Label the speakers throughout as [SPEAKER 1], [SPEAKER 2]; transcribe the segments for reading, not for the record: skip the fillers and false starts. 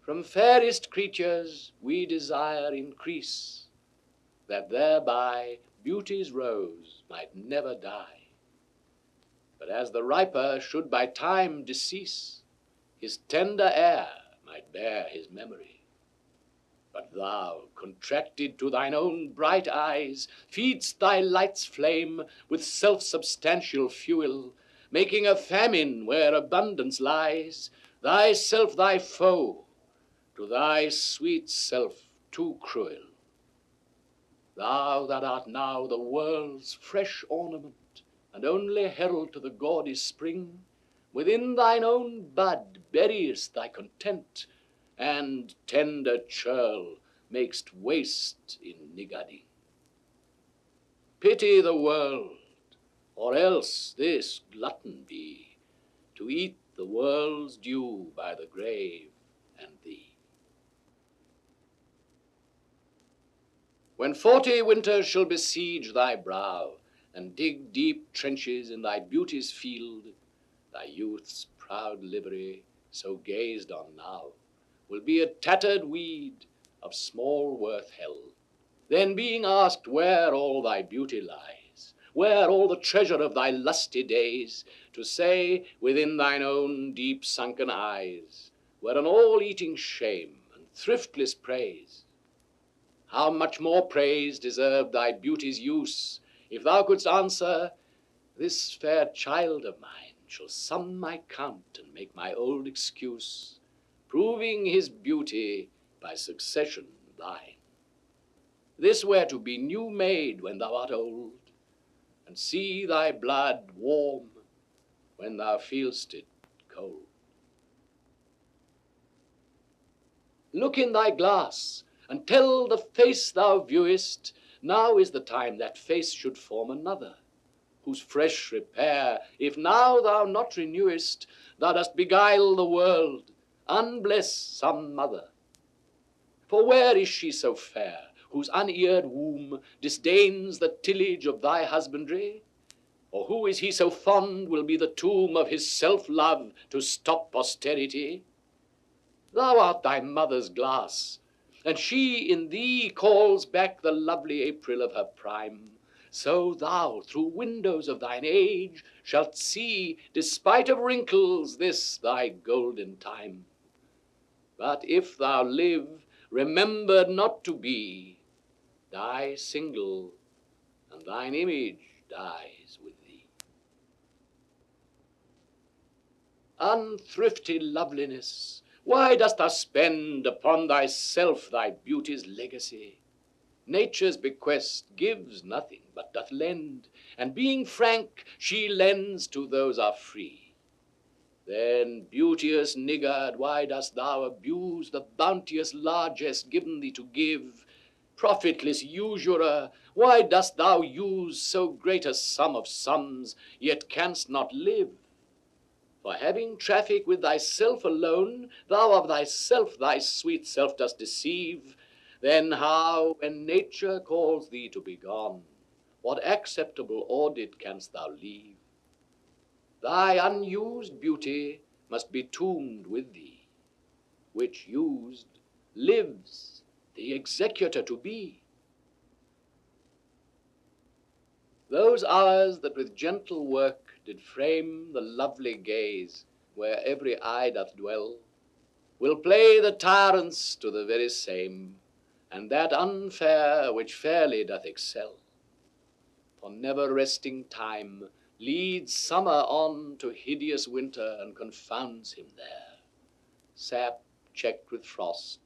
[SPEAKER 1] From fairest creatures we desire increase, that thereby beauty's rose might never die. But as the riper should by time decease, his tender air might bear his memory. But thou, contracted to thine own bright eyes, feed'st thy light's flame with self-substantial fuel, making a famine where abundance lies, thyself thy foe, to thy sweet self too cruel. Thou that art now the world's fresh ornament, and only herald to the gaudy spring, within thine own bud buryest thy content, and tender churl makest waste in niggarding. Pity the world, or else this glutton be, to eat the world's due by the grave and thee. When 40 winters shall besiege thy brow, and dig deep trenches in thy beauty's field, thy youth's proud livery, so gazed on now, will be a tattered weed of small worth held. Then being asked where all thy beauty lies, where all the treasure of thy lusty days, to say within thine own deep sunken eyes, were an all-eating shame and thriftless praise. How much more praise deserved thy beauty's use, if thou couldst answer, this fair child of mine shall sum my count and make my old excuse, proving his beauty by succession thine. This were to be new made when thou art old, and see thy blood warm when thou feel'st it cold. Look in thy glass, and tell the face thou viewest, now is the time that face should form another, whose fresh repair, if now thou not renewest, thou dost beguile the world, unbless some mother. For where is she so fair, whose uneared womb disdains the tillage of thy husbandry? Or who is he so fond will be the tomb of his self-love to stop posterity? Thou art thy mother's glass, and she in thee calls back the lovely April of her prime. So thou, through windows of thine age, shalt see, despite of wrinkles, this thy golden time. But if thou live, remembered not to be, die single, and thine image dies with thee. Unthrifty loveliness, why dost thou spend upon thyself thy beauty's legacy? Nature's bequest gives nothing, but doth lend, and being frank, she lends to those are free. Then, beauteous niggard, why dost thou abuse the bounteous largesse given thee to give? Profitless usurer, why dost thou use so great a sum of sums, yet canst not live? For having traffic with thyself alone, thou of thyself thy sweet self dost deceive. Then how, when nature calls thee to be gone, what acceptable audit canst thou leave? Thy unused beauty must be tombed with thee, which used lives the executor to be. Those hours that with gentle work did frame the lovely gaze, where every eye doth dwell, will play the tyrants to the very same, and that unfair which fairly doth excel. For never resting time leads summer on to hideous winter, and confounds him there, sap checked with frost,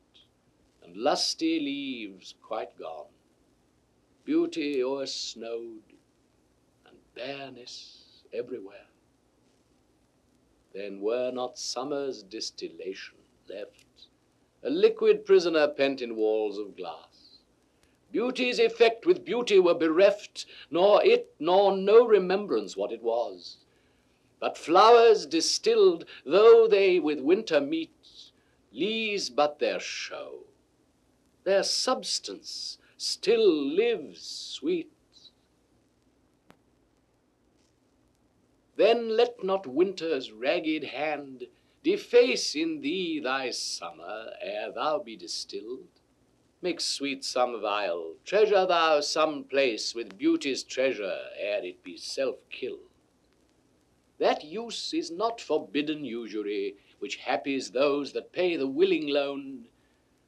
[SPEAKER 1] and lusty leaves quite gone, beauty o'ersnowed, and bareness everywhere. Then were not summer's distillation left, a liquid prisoner pent in walls of glass. Beauty's effect with beauty were bereft, nor it nor no remembrance what it was. But flowers distilled, though they with winter meet, lees but their show. Their substance still lives sweet. Then let not winter's ragged hand deface in thee thy summer ere thou be distilled. Make sweet some vial, treasure thou some place with beauty's treasure ere it be self-killed. That use is not forbidden usury, which happies those that pay the willing loan.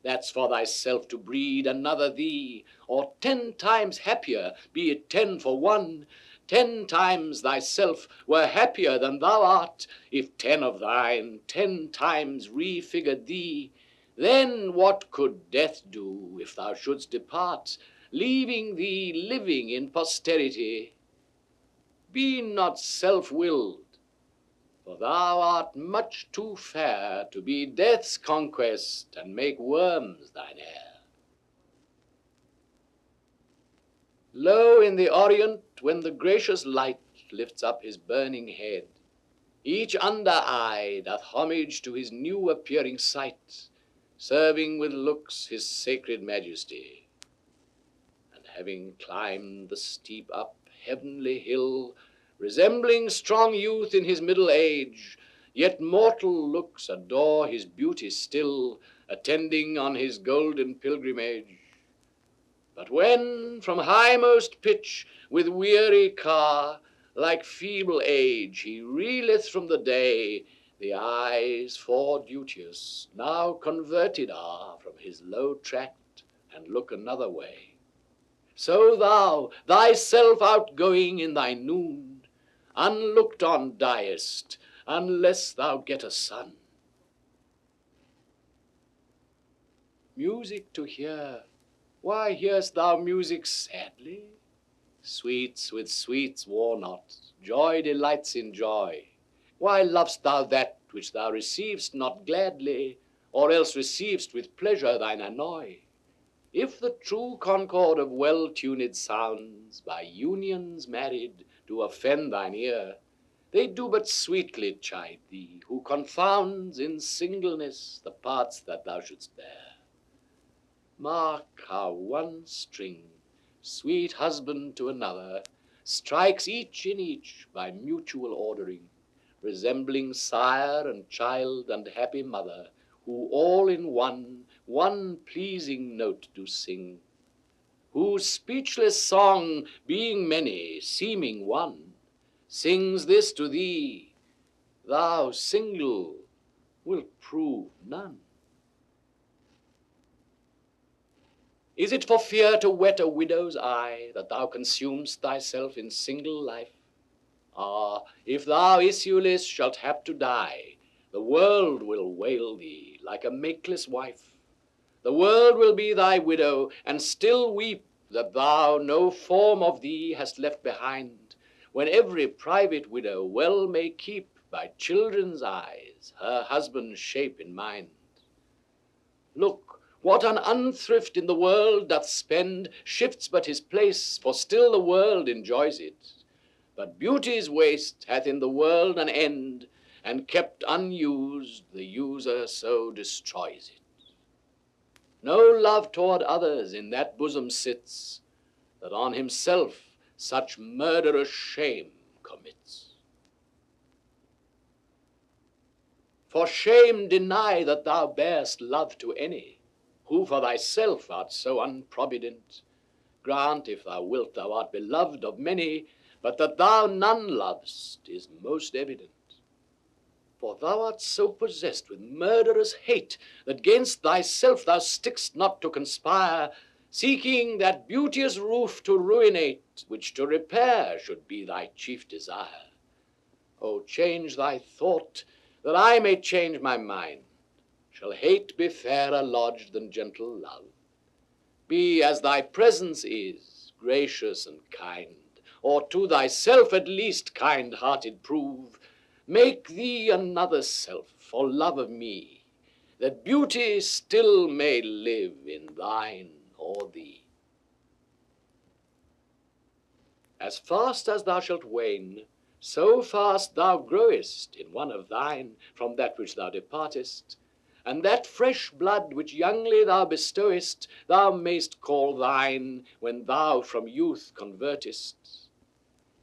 [SPEAKER 1] That's for thyself to breed another thee, or 10 times happier, be it 10 for 1. 10 times thyself were happier than thou art, if 10 of thine 10 times refigured thee. Then what could death do if thou shouldst depart, leaving thee living in posterity? Be not self-willed, for thou art much too fair to be death's conquest and make worms thine heir. Lo, in the Orient, when the gracious light lifts up his burning head, each under eye doth homage to his new appearing sight, serving with looks his sacred majesty. And having climbed the steep up heavenly hill, resembling strong youth in his middle age, yet mortal looks adore his beauty still, attending on his golden pilgrimage. But when from highmost pitch with weary car, like feeble age, he reeleth from the day, the eyes foreduteous now converted are from his low tract, and look another way. So thou, thyself outgoing in thy noon, unlooked on diest, unless thou get a son. Music to hear, why hear'st thou music sadly? Sweets with sweets war not, joy delights in joy. Why lov'st thou that which thou receiv'st not gladly, or else receiv'st with pleasure thine annoy? If the true concord of well-tuned sounds, by unions married, do offend thine ear, they do but sweetly chide thee, who confounds in singleness the parts that thou shouldst bear. Mark how one string, sweet husband to another, strikes each in each by mutual ordering, resembling sire and child and happy mother, who all in one pleasing note do sing, whose speechless song, being many, seeming one, sings this to thee: thou single wilt prove none. Is it for fear to wet a widow's eye that thou consumest thyself in single life? Ah, if thou, issueless, shalt hap to die, the world will wail thee like a makeless wife. The world will be thy widow, and still weep that thou no form of thee hast left behind, when every private widow well may keep by children's eyes her husband's shape in mind. Look, what an unthrift in the world doth spend shifts but his place, for still the world enjoys it. But beauty's waste hath in the world an end, and kept unused, the user so destroys it. No love toward others in that bosom sits, that on himself such murderous shame commits. For shame deny that thou bear'st love to any, who for thyself art so unprovident. Grant, if thou wilt, thou art beloved of many, but that thou none lovest is most evident. For thou art so possessed with murderous hate, that gainst thyself thou stick'st not to conspire, seeking that beauteous roof to ruinate, which to repair should be thy chief desire. O change thy thought, that I may change my mind. Shall hate be fairer lodged than gentle love? Be as thy presence is, gracious and kind, or to thyself at least kind-hearted prove. Make thee another self for love of me, that beauty still may live in thine or thee. As fast as thou shalt wane, so fast thou growest in one of thine from that which thou departest, and that fresh blood which youngly thou bestowest, thou mayst call thine when thou from youth convertest.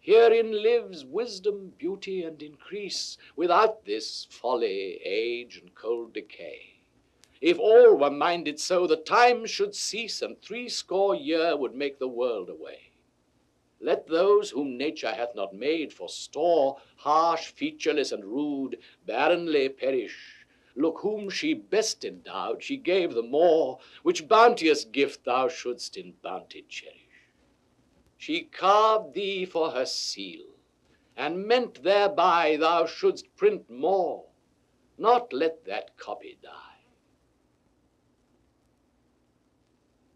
[SPEAKER 1] Herein lives wisdom, beauty, and increase. Without this, folly, age, and cold decay. If all were minded so, the time should cease, and 80 years would make the world away. Let those whom nature hath not made for store, harsh, featureless, and rude, barrenly perish. Look, whom she best endowed, she gave the more, which bounteous gift thou shouldst in bounty cherish. She carved thee for her seal, and meant thereby thou shouldst print more, not let that copy die.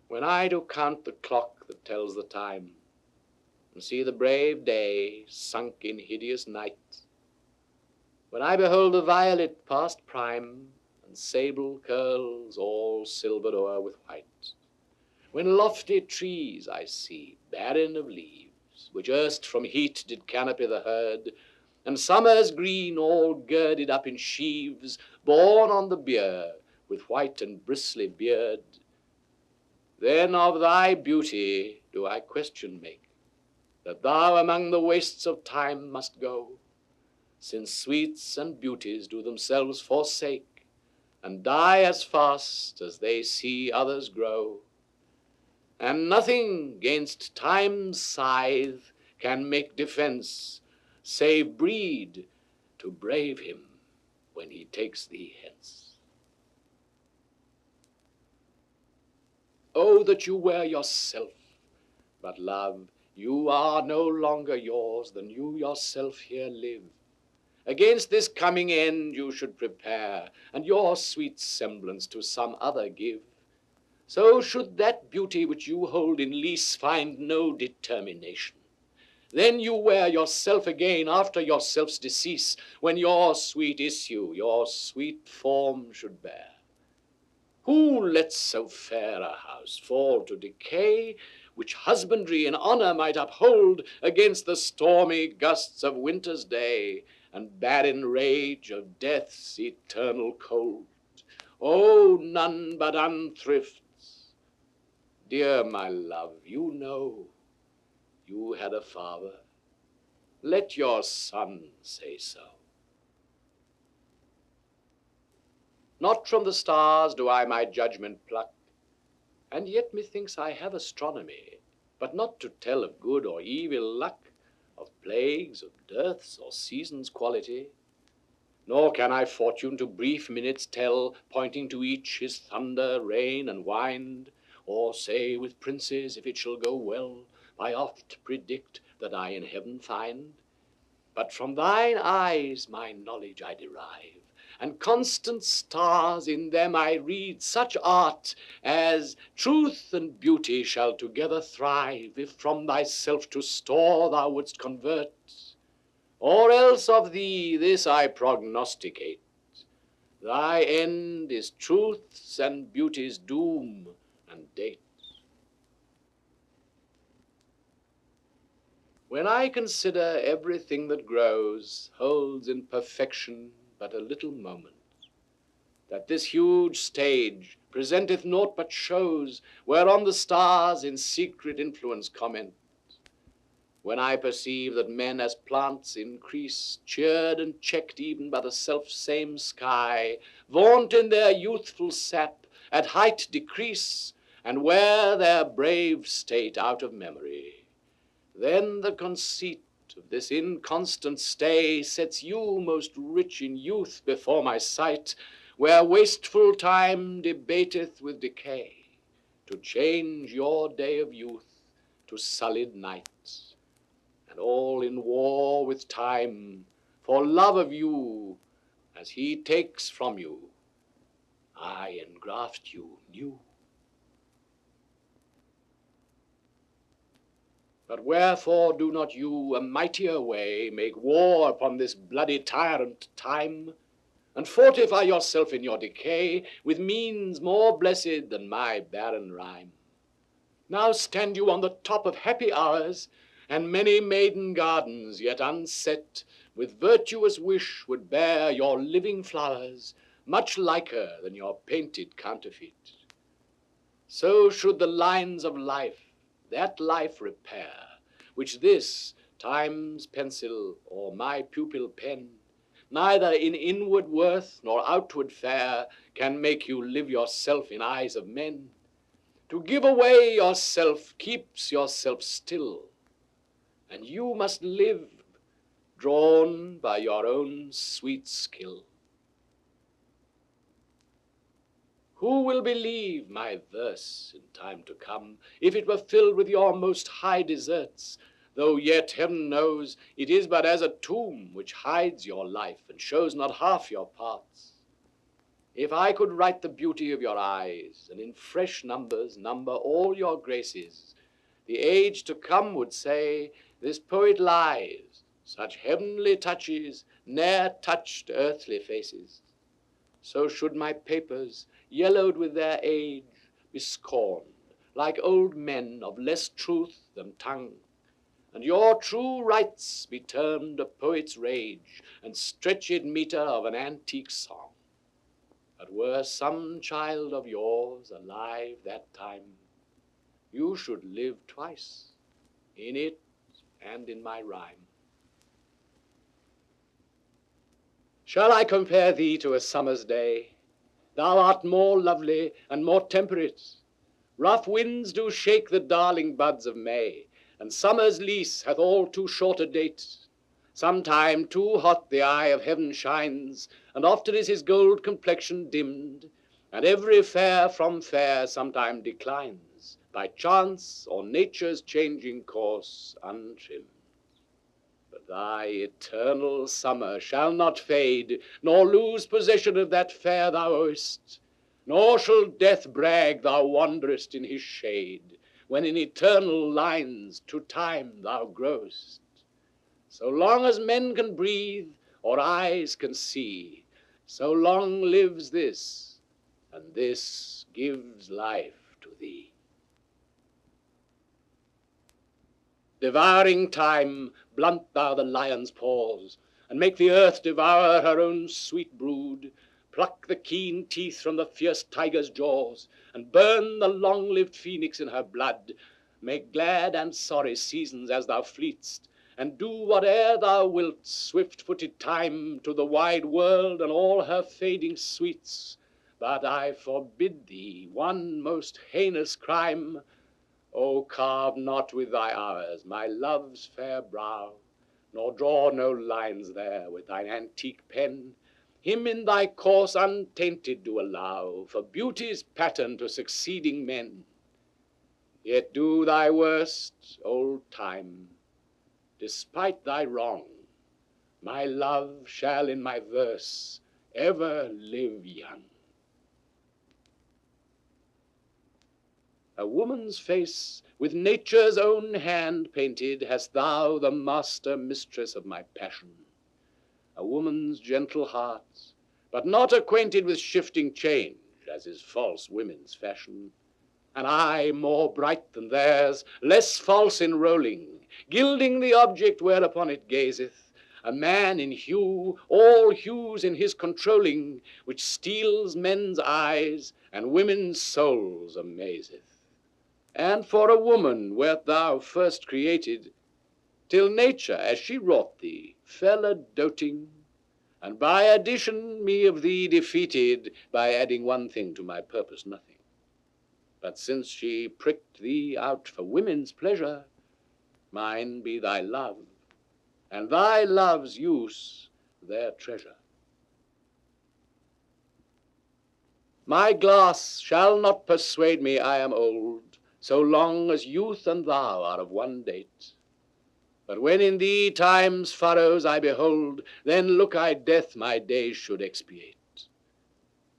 [SPEAKER 1] When I do count the clock that tells the time, and see the brave day sunk in hideous night, when I behold the violet past prime, and sable curls all silvered o'er with white, when lofty trees I see, barren of leaves, which erst from heat did canopy the herd, and summer's green all girded up in sheaves, borne on the bier with white and bristly beard, then of thy beauty do I question make, that thou among the wastes of time must go, since sweets and beauties do themselves forsake, and die as fast as they see others grow. And nothing gainst time's scythe can make defense, save breed to brave him when he takes thee hence. Oh, that you were yourself, but love, you are no longer yours than you yourself here live. Against this coming end you should prepare, and your sweet semblance to some other give. So should that beauty which you hold in lease find no determination. Then you were yourself again after yourself's decease, when your sweet issue, your sweet form should bear. Who lets so fair a house fall to decay, which husbandry and honor might uphold against the stormy gusts of winter's day, and barren rage of death's eternal cold? Oh, none but unthrifts. Dear my love, you know you had a father. Let your son say so. Not from the stars do I my judgment pluck, and yet methinks I have astronomy, but not to tell of good or evil luck, of plagues, of dearths, or seasons' quality. Nor can I fortune to brief minutes tell, pointing to each his thunder, rain, and wind, or say with princes, if it shall go well, I oft predict that I in heaven find. But from thine eyes my knowledge I derive, and constant stars in them I read such art as truth and beauty shall together thrive, if from thyself to store thou wouldst convert. Or else of thee this I prognosticate: thy end is truth's and beauty's doom and date. When I consider everything that grows holds in perfection but a little moment, that this huge stage presenteth naught but shows, whereon the stars in secret influence comment, when I perceive that men as plants increase, cheered and checked even by the self-same sky, vaunt in their youthful sap, at height decrease, and wear their brave state out of memory, then the conceit of this inconstant stay sets you most rich in youth before my sight, where wasteful time debateth with decay, to change your day of youth to sullied nights, and all in war with time, for love of you, as he takes from you, I engraft you new. But wherefore do not you a mightier way make war upon this bloody tyrant time, and fortify yourself in your decay with means more blessed than my barren rhyme? Now stand you on the top of happy hours, and many maiden gardens yet unset with virtuous wish would bear your living flowers, much liker than your painted counterfeit. So should the lines of life that life repair, which this Time's pencil or my pupil pen, neither in inward worth nor outward fair, can make you live yourself in eyes of men. To give away yourself keeps yourself still, and you must live, drawn by your own sweet skill. Who will believe my verse in time to come, if it were filled with your most high deserts, though yet heaven knows it is but as a tomb which hides your life and shows not half your parts? If I could write the beauty of your eyes, and in fresh numbers number all your graces, the age to come would say, this poet lies, such heavenly touches ne'er touched earthly faces. So should my papers, yellowed with their age, be scorned, like old men of less truth than tongue, and your true rights be termed a poet's rage, and stretched meter of an antique song. But were some child of yours alive that time, you should live twice, in it and in my rhyme. Shall I compare thee to a summer's day? Thou art more lovely and more temperate. Rough winds do shake the darling buds of May, and summer's lease hath all too short a date. Sometime too hot the eye of heaven shines, and often is his gold complexion dimmed, and every fair from fair sometime declines, by chance or nature's changing course untrimmed. But thy eternal summer shall not fade, nor lose possession of that fair thou owest, nor shall death brag thou wanderest in his shade, when in eternal lines to time thou growest. So long as men can breathe, or eyes can see, so long lives this, and this gives life to thee. Devouring time, blunt thou the lion's paws, and make the earth devour her own sweet brood. Pluck the keen teeth from the fierce tiger's jaws, and burn the long-lived phoenix in her blood. Make glad and sorry seasons as thou fleet'st, and do whate'er thou wilt, swift-footed time, to the wide world and all her fading sweets. But I forbid thee one most heinous crime. O carve not with thy hours my love's fair brow, nor draw no lines there with thine antique pen. Him in thy course untainted do allow, for beauty's pattern to succeeding men. Yet do thy worst, old time, despite thy wrong, my love shall in my verse ever live young. A woman's face with nature's own hand painted hast thou, the master mistress of my passion. A woman's gentle heart, but not acquainted with shifting change, as is false women's fashion. An eye more bright than theirs, less false in rolling, gilding the object whereupon it gazeth. A man in hue, all hues in his controlling, which steals men's eyes and women's souls amazeth. And for a woman wert thou first created, till nature, as she wrought thee, fell a doting, and by addition me of thee defeated, by adding one thing to my purpose nothing. But since she pricked thee out for women's pleasure, mine be thy love, and thy love's use their treasure. My glass shall not persuade me I am old, so long as youth and thou are of one date. But when in thee time's furrows I behold, then look I death my days should expiate.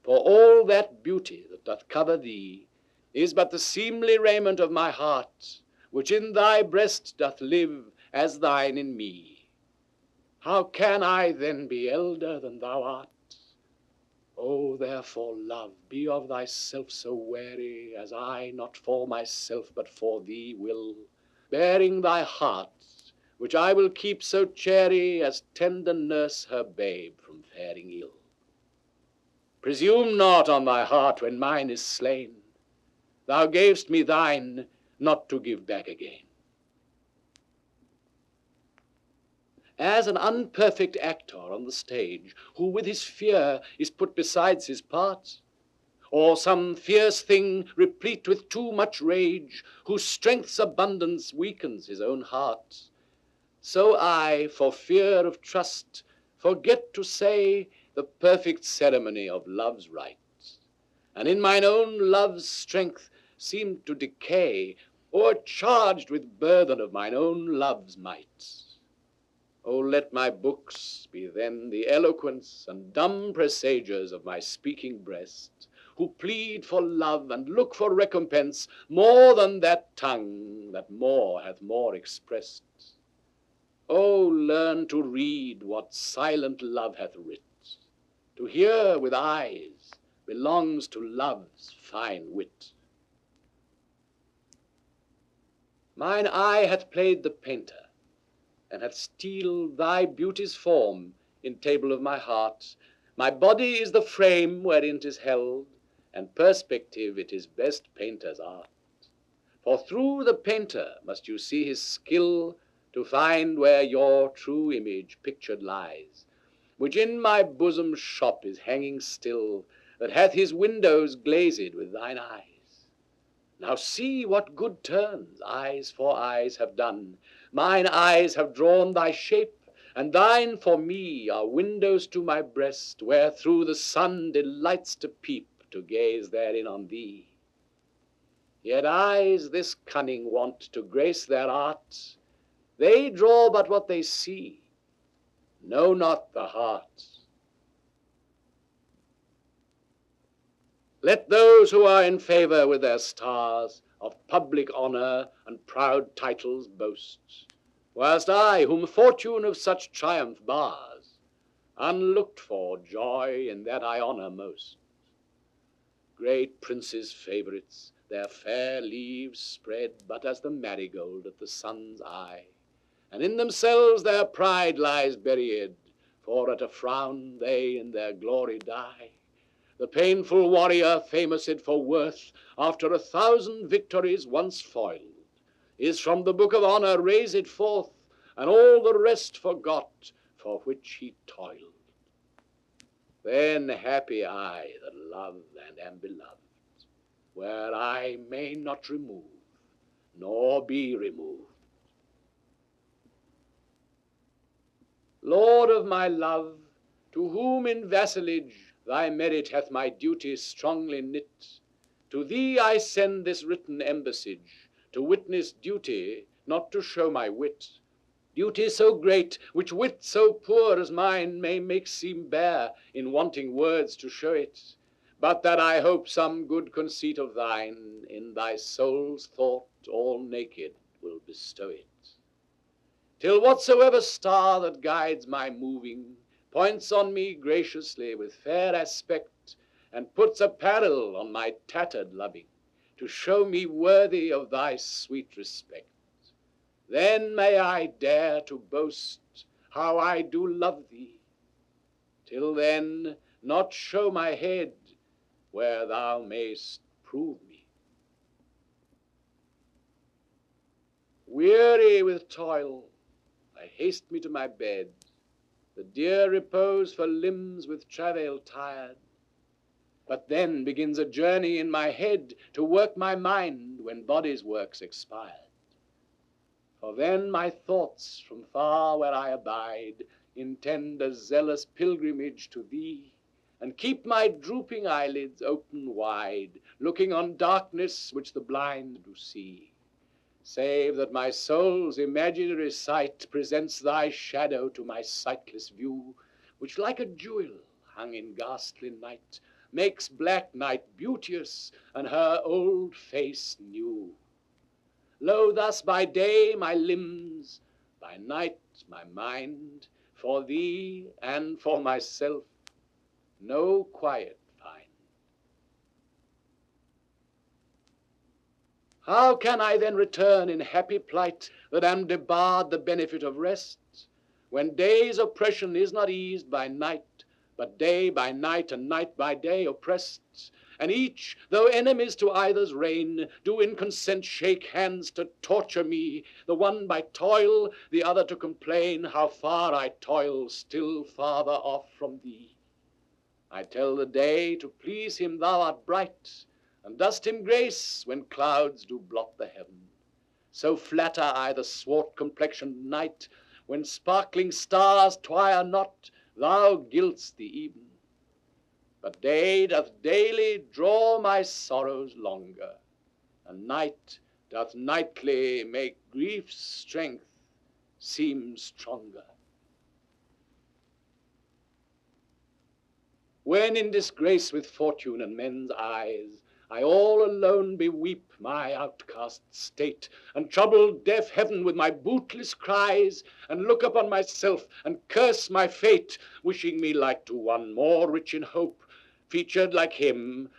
[SPEAKER 1] For all that beauty that doth cover thee is but the seemly raiment of my heart, which in thy breast doth live as thine in me. How can I then be elder than thou art? O therefore, love, be of thyself so wary, as I not for myself but for thee will, bearing thy heart, which I will keep so chary as tender nurse her babe from faring ill. Presume not on thy heart when mine is slain. Thou gavest me thine, not to give back again. as an unperfect actor on the stage, who with his fear is put besides his part, or some fierce thing replete with too much rage, whose strength's abundance weakens his own heart. So I, for fear of trust, forget to say the perfect ceremony of love's rites, and in mine own love's strength seem to decay, o'ercharged with burthen of mine own love's might. Oh, let my books be then the eloquence and dumb presagers of my speaking breast, who plead for love and look for recompense more than that tongue that more hath more expressed. Oh, learn to read what silent love hath writ. To hear with eyes belongs to love's fine wit. Mine eye hath played the painter, and hath steeled thy beauty's form in table of my heart. My body is the frame wherein 'tis held, and perspective it is best painter's art. For through the painter must you see his skill to find where your true image pictured lies, which in my bosom's shop is hanging still, that hath his windows glazed with thine eyes. Now see what good turns eyes for eyes have done. Mine eyes have drawn thy shape, and thine for me are windows to my breast, where through the sun delights to peep, to gaze therein on thee. Yet eyes this cunning want to grace their art, they draw but what they see, know not the heart. Let those who are in favor with their stars of public honor and proud titles boast, whilst I, whom fortune of such triumph bars, unlooked for joy in that I honor most. Great princes' favorites, their fair leaves spread but as the marigold at the sun's eye, and in themselves their pride lies buried, for at a frown they in their glory die. The painful warrior, famoused for worth, after 1,000 victories once foiled, is from the book of honor raised forth, and all the rest forgot for which he toiled. Then happy I that love and am beloved, where I may not remove, nor be removed. Lord of my love, to whom in vassalage thy merit hath my duty strongly knit, to thee I send this written embassage, to witness duty, not to show my wit. Duty so great, which wit so poor as mine may make seem bare, in wanting words to show it, but that I hope some good conceit of thine, in thy soul's thought all naked, will bestow it. Till whatsoever star that guides my moving points on me graciously with fair aspect, and puts apparel on my tattered loving, to show me worthy of thy sweet respect. Then may I dare to boast how I do love thee. Till then, not show my head where thou mayst prove me. Weary with toil, I haste me to my bed, the dear repose for limbs with travail tired. But then begins a journey in my head to work my mind when body's work's expired. For then my thoughts from far where I abide intend a zealous pilgrimage to thee, and keep my drooping eyelids open wide, looking on darkness which the blind do see, save that my soul's imaginary sight presents thy shadow to my sightless view, which like a jewel hung in ghastly night makes black night beauteous and her old face new. Lo, thus by day my limbs, by night my mind, for thee and for myself no quiet find. How can I then return in happy plight that am debarred the benefit of rest, when day's oppression is not eased by night, but day by night and night by day oppressed, and each, though enemies to either's reign, do in consent shake hands to torture me, the one by toil, the other to complain how far I toil, still farther off from thee. I tell the day, to please him thou art bright, and dost him grace when clouds do blot the heaven. So flatter I the swart-complexioned night, when sparkling stars twire not, thou gild'st the even. But day doth daily draw my sorrows longer, and night doth nightly make grief's strength seem stronger. When in disgrace with fortune and men's eyes, I all alone beweep my outcast state, and trouble deaf heaven with my bootless cries, and look upon myself and curse my fate, wishing me like to one more rich in hope, featured like him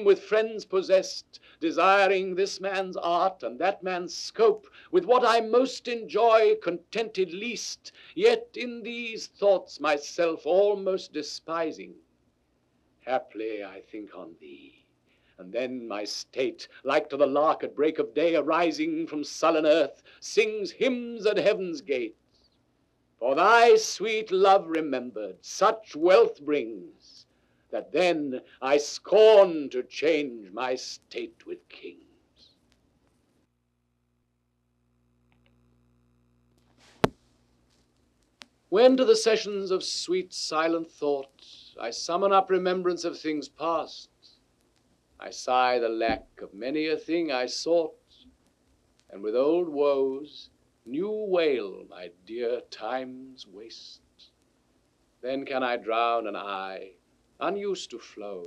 [SPEAKER 1] with friends possessed, desiring this man's art and that man's scope, with what I most enjoy contented least, yet in these thoughts myself almost despising. Haply I think on thee, and then my state, like to the lark at break of day arising from sullen earth, sings hymns at heaven's gates. For thy sweet love remembered such wealth brings, that then I scorn to change my state with kings. When to the sessions of sweet silent thought I summon up remembrance of things past, I sigh the lack of many a thing I sought, and with old woes new wail my dear time's waste. Then can I drown an eye unused to flow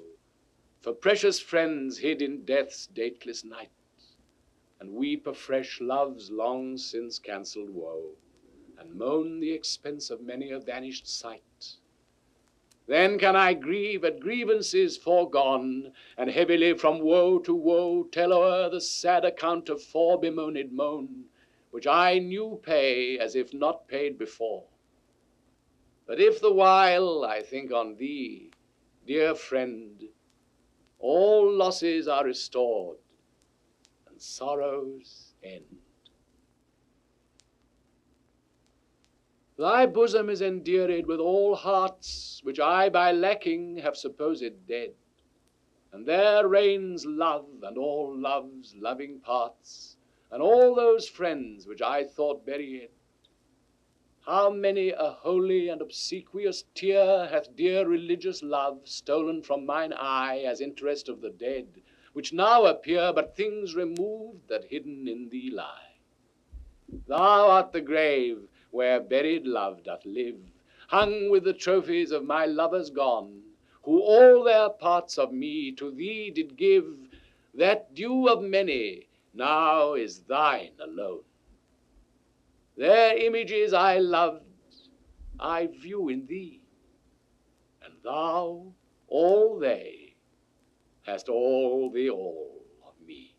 [SPEAKER 1] for precious friends hid in death's dateless night, and weep afresh love's long since cancelled woe, and moan the expense of many a vanished sight. Then can I grieve at grievances foregone, and heavily from woe to woe tell o'er the sad account of fore-bemoaned moan, which I new pay as if not paid before. But if the while I think on thee, dear friend, all losses are restored, and sorrows end. Thy bosom is endeared with all hearts which I by lacking have supposed dead, and there reigns love and all love's loving parts, and all those friends which I thought buried. How many a holy and obsequious tear hath dear religious love stolen from mine eye as interest of the dead, which now appear but things removed that hidden in thee lie. Thou art the grave where buried love doth live, hung with the trophies of my lovers gone, who all their parts of me to thee did give, that due of many now is thine alone. Their images I loved, I view in thee, and thou, all they, hast all the all of me.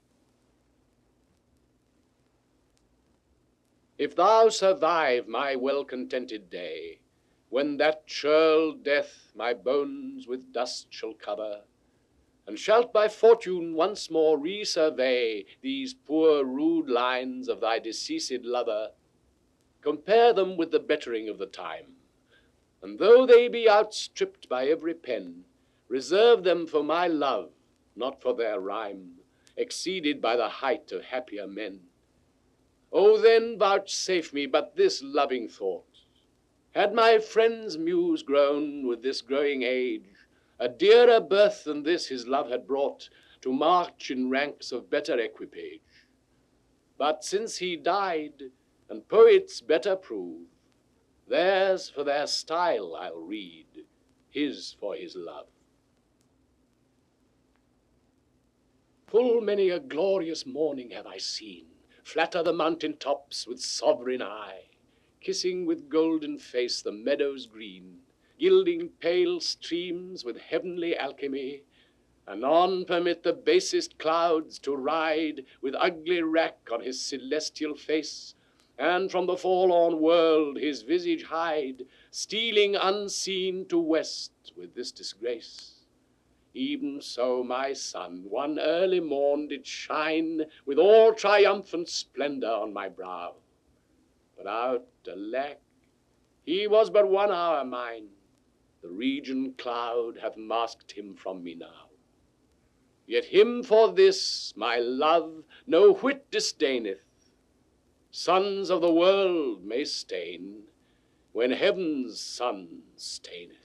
[SPEAKER 1] If thou survive my well-contented day, when that churl death my bones with dust shall cover, and shalt by fortune once more resurvey these poor rude lines of thy deceased lover, compare them with the bettering of the time, and though they be outstripped by every pen, reserve them for my love, not for their rhyme, exceeded by the height of happier men. O then vouchsafe me but this loving thought: had my friend's muse grown with this growing age, a dearer birth than this his love had brought, to march in ranks of better equipage. But since he died, and poets better prove, theirs for their style I'll read, his for his love. Full many a glorious morning have I seen flatter the mountain tops with sovereign eye, kissing with golden face the meadows green, gilding pale streams with heavenly alchemy, anon permit the basest clouds to ride with ugly wrack on his celestial face, and from the forlorn world his visage hide, stealing unseen to west with this disgrace. Even so my sun one early morn did shine with all triumphant splendor on my brow. But out, alack, he was but 1 hour mine. The region cloud hath masked him from me now. Yet him for this my love no whit disdaineth. Sons of the world may stain when heaven's sun staineth.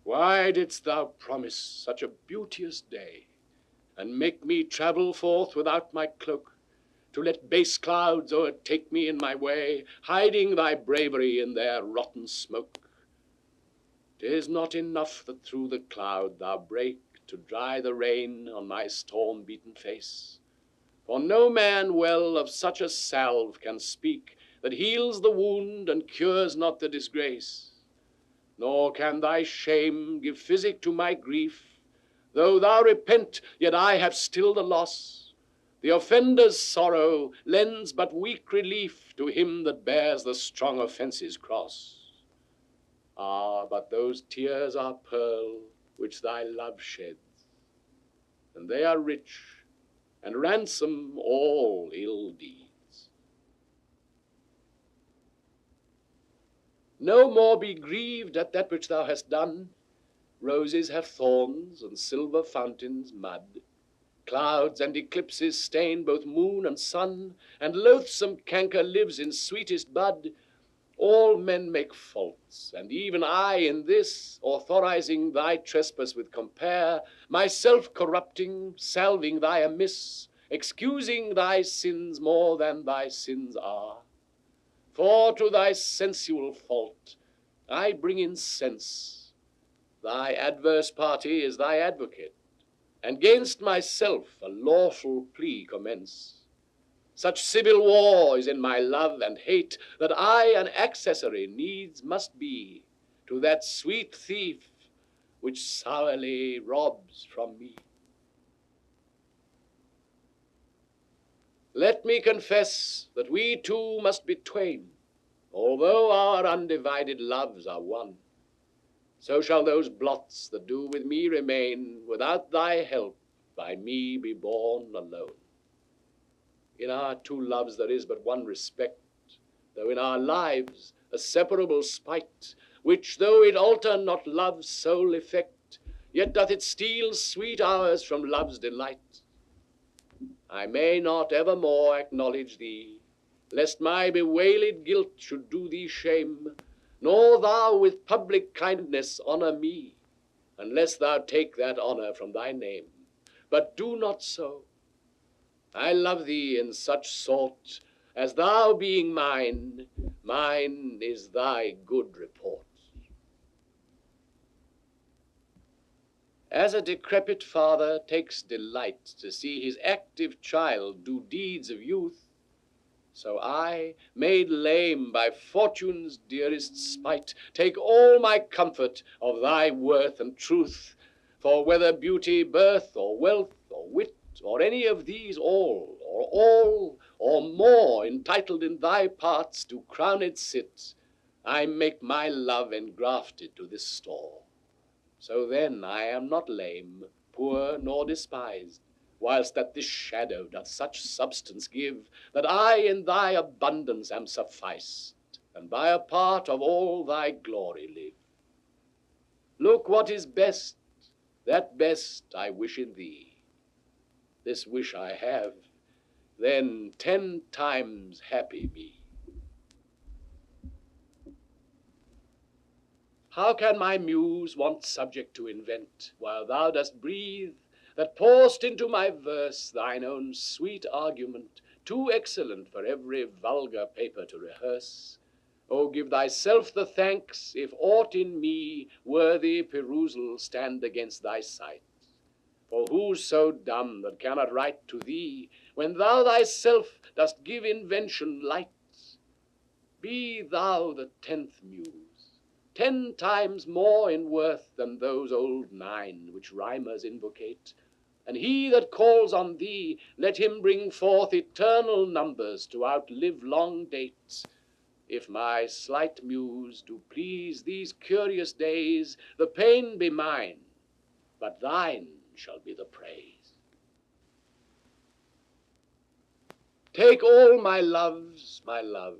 [SPEAKER 1] Why didst thou promise such a beauteous day, and make me travel forth without my cloak, to let base clouds o'ertake me in my way, hiding thy bravery in their rotten smoke? 'Tis not enough that through the cloud thou break to dry the rain on my storm-beaten face. For no man well of such a salve can speak that heals the wound and cures not the disgrace. Nor can thy shame give physic to my grief. Though thou repent, yet I have still the loss. The offender's sorrow lends but weak relief to him that bears the strong offence's cross. Ah, but those tears are pearl which thy love sheds, and they are rich, and ransom all ill deeds. No more be grieved at that which thou hast done. Roses have thorns, and silver fountains mud. Clouds and eclipses stain both moon and sun, and loathsome canker lives in sweetest bud. All men make faults, and even I in this, authorizing thy trespass with compare, myself corrupting, salving thy amiss, excusing thy sins more than thy sins are. For to thy sensual fault I bring in sense. Thy adverse party is thy advocate, and 'gainst myself a lawful plea commence. Such civil war is in my love and hate, that I an accessory needs must be to that sweet thief which sourly robs from me. Let me confess that we two must be twain, although our undivided loves are one. So shall those blots that do with me remain, without thy help, by me be borne alone. In our two loves there is but one respect, though in our lives a separable spite, which though it alter not love's sole effect, yet doth it steal sweet hours from love's delight. I may not evermore acknowledge thee, lest my bewailed guilt should do thee shame, nor thou with public kindness honor me, unless thou take that honor from thy name. But do not so. I love thee in such sort, as thou being mine, mine is thy good report. As a decrepit father takes delight to see his active child do deeds of youth, so I, made lame by fortune's dearest spite, take all my comfort of thy worth and truth. For whether beauty, birth, or wealth, or wit, or any of these all, or more entitled in thy parts to crowned sit, I make my love engrafted to this store. So then I am not lame, poor, nor despised, whilst that this shadow doth such substance give, that I in thy abundance am sufficed, and by a part of all thy glory live. Look what is best, that best I wish in thee. This wish I have, then 10 times happy be. How can my muse want subject to invent, while thou dost breathe, that pour'st into my verse thine own sweet argument, too excellent for every vulgar paper to rehearse? O give thyself the thanks, if aught in me worthy perusal stand against thy sight. For who's so dumb that cannot write to thee, when thou thyself dost give invention light? Be thou the 10th muse, 10 times more in worth than those old 9 which rhymers invocate, and he that calls on thee, let him bring forth eternal numbers to outlive long dates. If my slight muse do please these curious days, the pain be mine, but thine shall be the praise. Take all my loves, my love,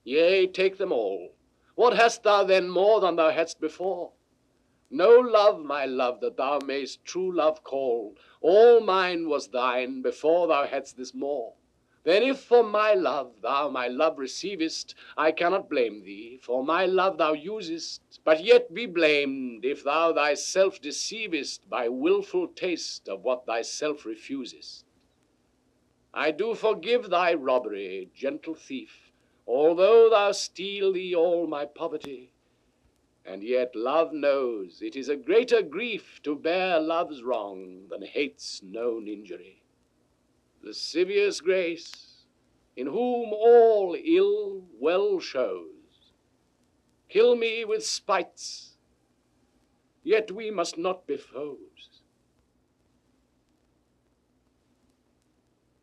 [SPEAKER 1] yea, take them all. What hast thou then more than thou hadst before? No love, my love, that thou mayst true love call. All mine was thine before thou hadst this more. Then if for my love thou my love receivest, I cannot blame thee, for my love thou usest, but yet be blamed if thou thyself deceivest by wilful taste of what thyself refusest. I do forgive thy robbery, gentle thief, although thou steal thee all my poverty. And yet love knows it is a greater grief to bear love's wrong than hate's known injury. Lascivious grace, in whom all ill well shows, kill me with spites, yet we must not be foes.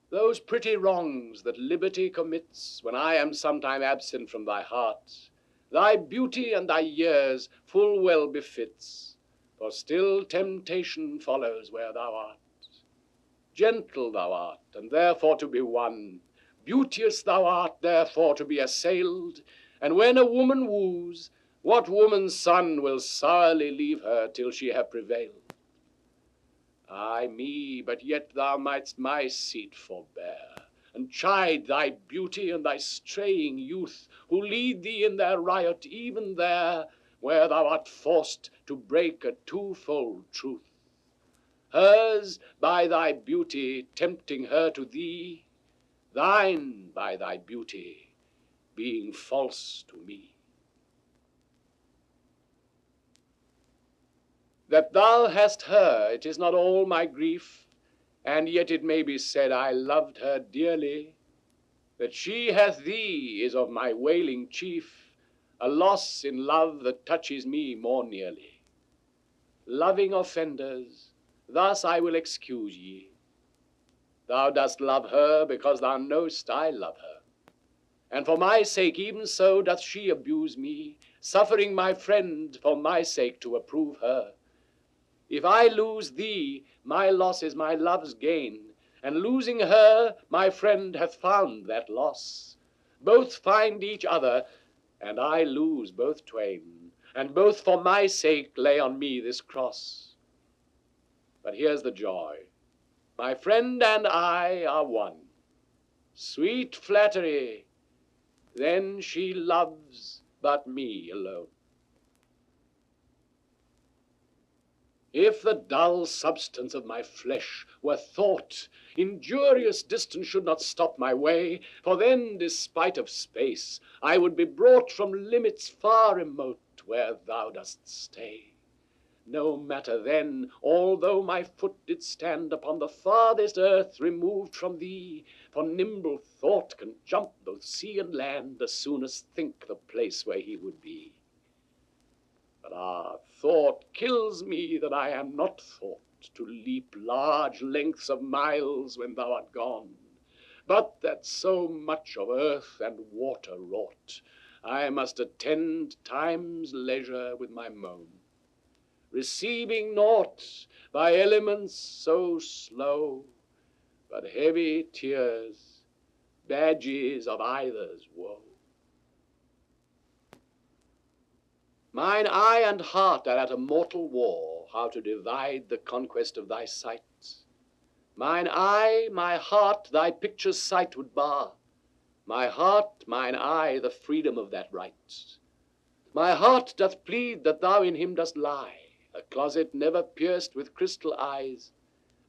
[SPEAKER 1] Those pretty wrongs that liberty commits, when I am sometime absent from thy heart, thy beauty and thy years full well befits, for still temptation follows where thou art. Gentle thou art, and therefore to be won. Beauteous thou art, therefore to be assailed. And when a woman woos, what woman's son will sourly leave her till she have prevailed? Ay me, but yet thou mightst my seat forbear, and chide thy beauty and thy straying youth, who lead thee in their riot even there, where thou art forced to break a twofold truth. Hers by thy beauty tempting her to thee, thine by thy beauty being false to me. That thou hast her, it is not all my grief, and yet it may be said I loved her dearly. That she hath thee is of my wailing chief, a loss in love that touches me more nearly. Loving offenders, thus I will excuse ye. Thou dost love her because thou know'st I love her. And for my sake even so doth she abuse me, suffering my friend for my sake to approve her. If I lose thee, my loss is my love's gain, and losing her, my friend hath found that loss. Both find each other, and I lose both twain, and both for my sake lay on me this cross. But here's the joy. My friend and I are one. Sweet flattery, then she loves but me alone. If the dull substance of my flesh were thought, injurious distance should not stop my way, for then, despite of space, I would be brought from limits far remote where thou dost stay. No matter then, although my foot did stand upon the farthest earth removed from thee, for nimble thought can jump both sea and land as soon as think the place where he would be. But thought kills me that I am not thought to leap large lengths of miles when thou art gone, but that so much of earth and water wrought, I must attend time's leisure with my moan, receiving naught by elements so slow, but heavy tears, badges of either's woe. Mine eye and heart are at a mortal war, how to divide the conquest of thy sight. Mine eye, my heart, thy picture's sight would bar. My heart, mine eye, the freedom of that right. My heart doth plead that thou in him dost lie, a closet never pierced with crystal eyes.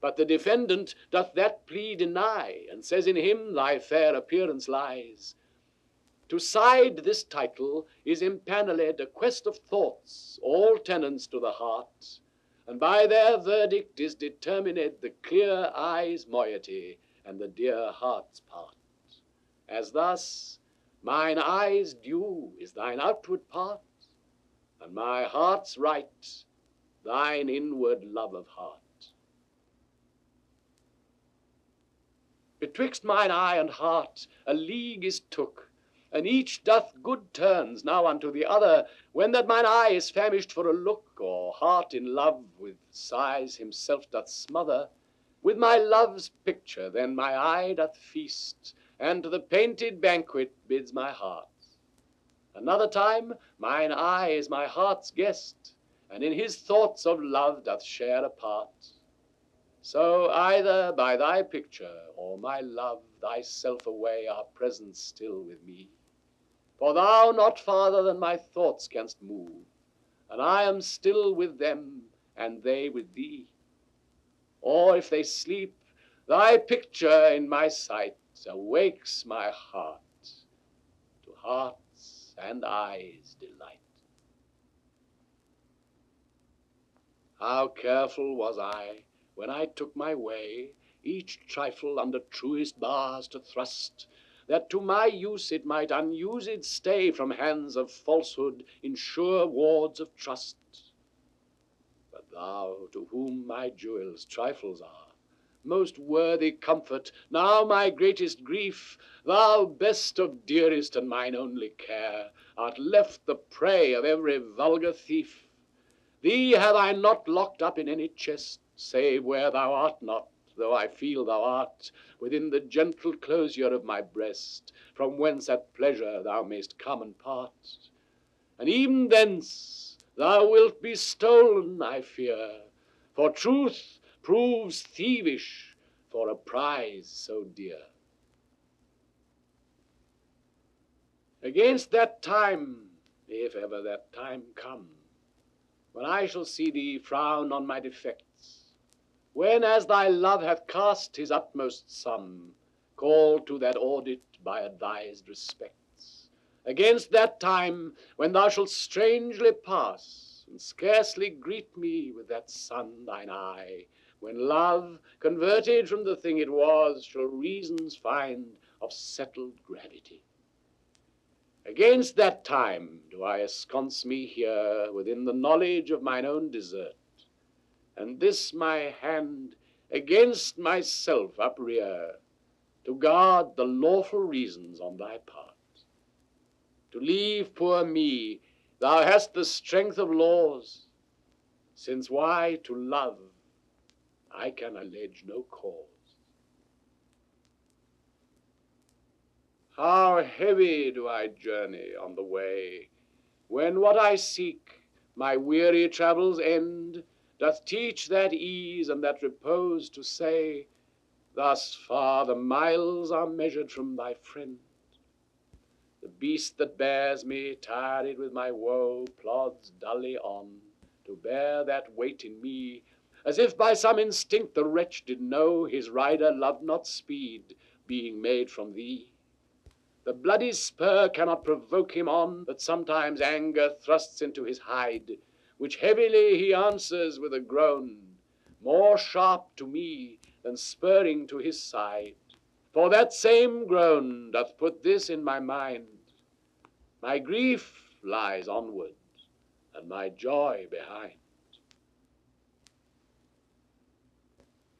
[SPEAKER 1] But the defendant doth that plea deny, and says in him thy fair appearance lies. To side this title is impaneled a quest of thoughts, all tenants to the heart, and by their verdict is determined the clear eye's moiety and the dear heart's part. As thus, mine eye's due is thine outward part, and my heart's right, thine inward love of heart. Betwixt mine eye and heart a league is took, and each doth good turns now unto the other, when that mine eye is famished for a look, or heart in love with sighs himself doth smother, with my love's picture then my eye doth feast, and to the painted banquet bids my heart. Another time mine eye is my heart's guest, and in his thoughts of love doth share a part. So either by thy picture or my love thyself away are present still with me. For thou not farther than my thoughts canst move, and I am still with them, and they with thee. Or if they sleep, thy picture in my sight awakes my heart to heart's and eyes' delight. How careful was I, when I took my way, each trifle under truest bars to thrust, that to my use it might unused stay from hands of falsehood in sure wards of trust. But thou, to whom my jewels trifles are, most worthy comfort, now my greatest grief, thou best of dearest and mine only care, art left the prey of every vulgar thief. Thee have I not locked up in any chest, save where thou art not, though I feel thou art, within the gentle closure of my breast, from whence at pleasure thou mayst come and part. And even thence thou wilt be stolen, I fear, for truth proves thievish for a prize so dear. Against that time, if ever that time come, when I shall see thee frown on my defects, when as thy love hath cast his utmost sum, called to that audit by advised respects, against that time, when thou shalt strangely pass, and scarcely greet me with that sun thine eye, when love, converted from the thing it was, shall reasons find of settled gravity. Against that time do I ensconce me here within the knowledge of mine own desert, and this my hand against myself uprear, to guard the lawful reasons on thy part. To leave poor me, thou hast the strength of laws, since why to love I can allege no cause. How heavy do I journey on the way, when what I seek, my weary travels end, doth teach that ease and that repose to say, thus far the miles are measured from thy friend. The beast that bears me, tired with my woe, plods dully on, to bear that weight in me, as if by some instinct the wretch did know his rider loved not speed, being made from thee. The bloody spur cannot provoke him on, that sometimes anger thrusts into his hide, which heavily he answers with a groan, more sharp to me than spurring to his side. For that same groan doth put this in my mind, my grief lies onward, and my joy behind.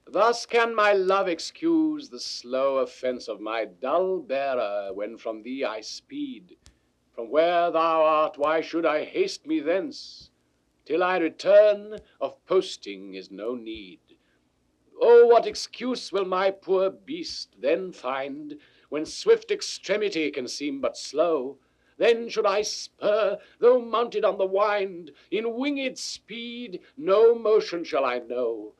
[SPEAKER 1] Thus can my love excuse the slow offense of my dull bearer, when from thee I speed. From where thou art, why should I haste me thence? Till I return, of posting is no need. Oh, what excuse will my poor beast then find, when swift extremity can seem but slow? Then should I spur, though mounted on the wind, in winged speed no motion shall I know.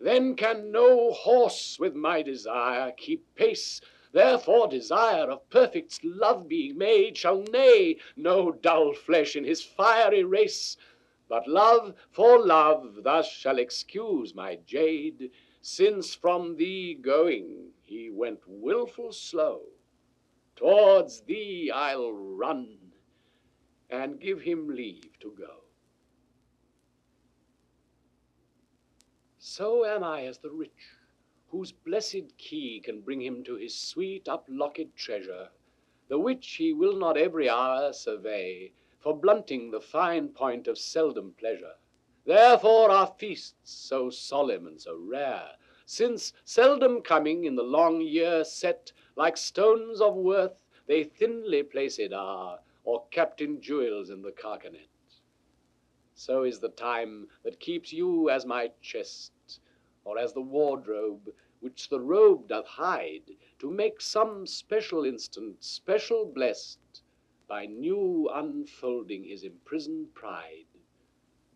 [SPEAKER 1] Then can no horse with my desire keep pace, therefore desire of perfect love being made shall neigh, no dull flesh in his fiery race. But love for love thus shall excuse my jade, since from thee going he went wilful slow. Towards thee I'll run, and give him leave to go. So am I as the rich, whose blessed key can bring him to his sweet uplocked treasure, the which he will not every hour survey, for blunting the fine point of seldom pleasure. Therefore are feasts so solemn and so rare, since seldom coming in the long year set, like stones of worth, they thinly placed are, or capped in jewels in the carcanet. So is the time that keeps you as my chest, or as the wardrobe which the robe doth hide, to make some special instant special blessed, by new unfolding his imprisoned pride.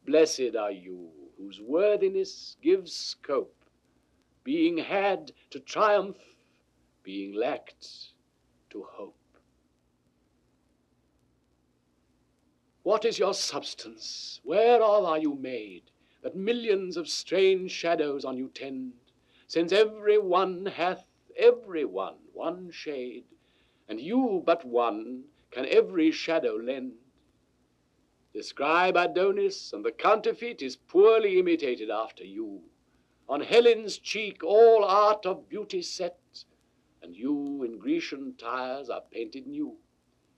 [SPEAKER 1] Blessed are you, whose worthiness gives scope, being had to triumph, being lacked to hope. What is your substance? Whereof are you made, that millions of strange shadows on you tend, since every one hath every one shade, and you but one can every shadow lend? Describe Adonis, and the counterfeit is poorly imitated after you. On Helen's cheek all art of beauty set, and you in Grecian tires are painted new.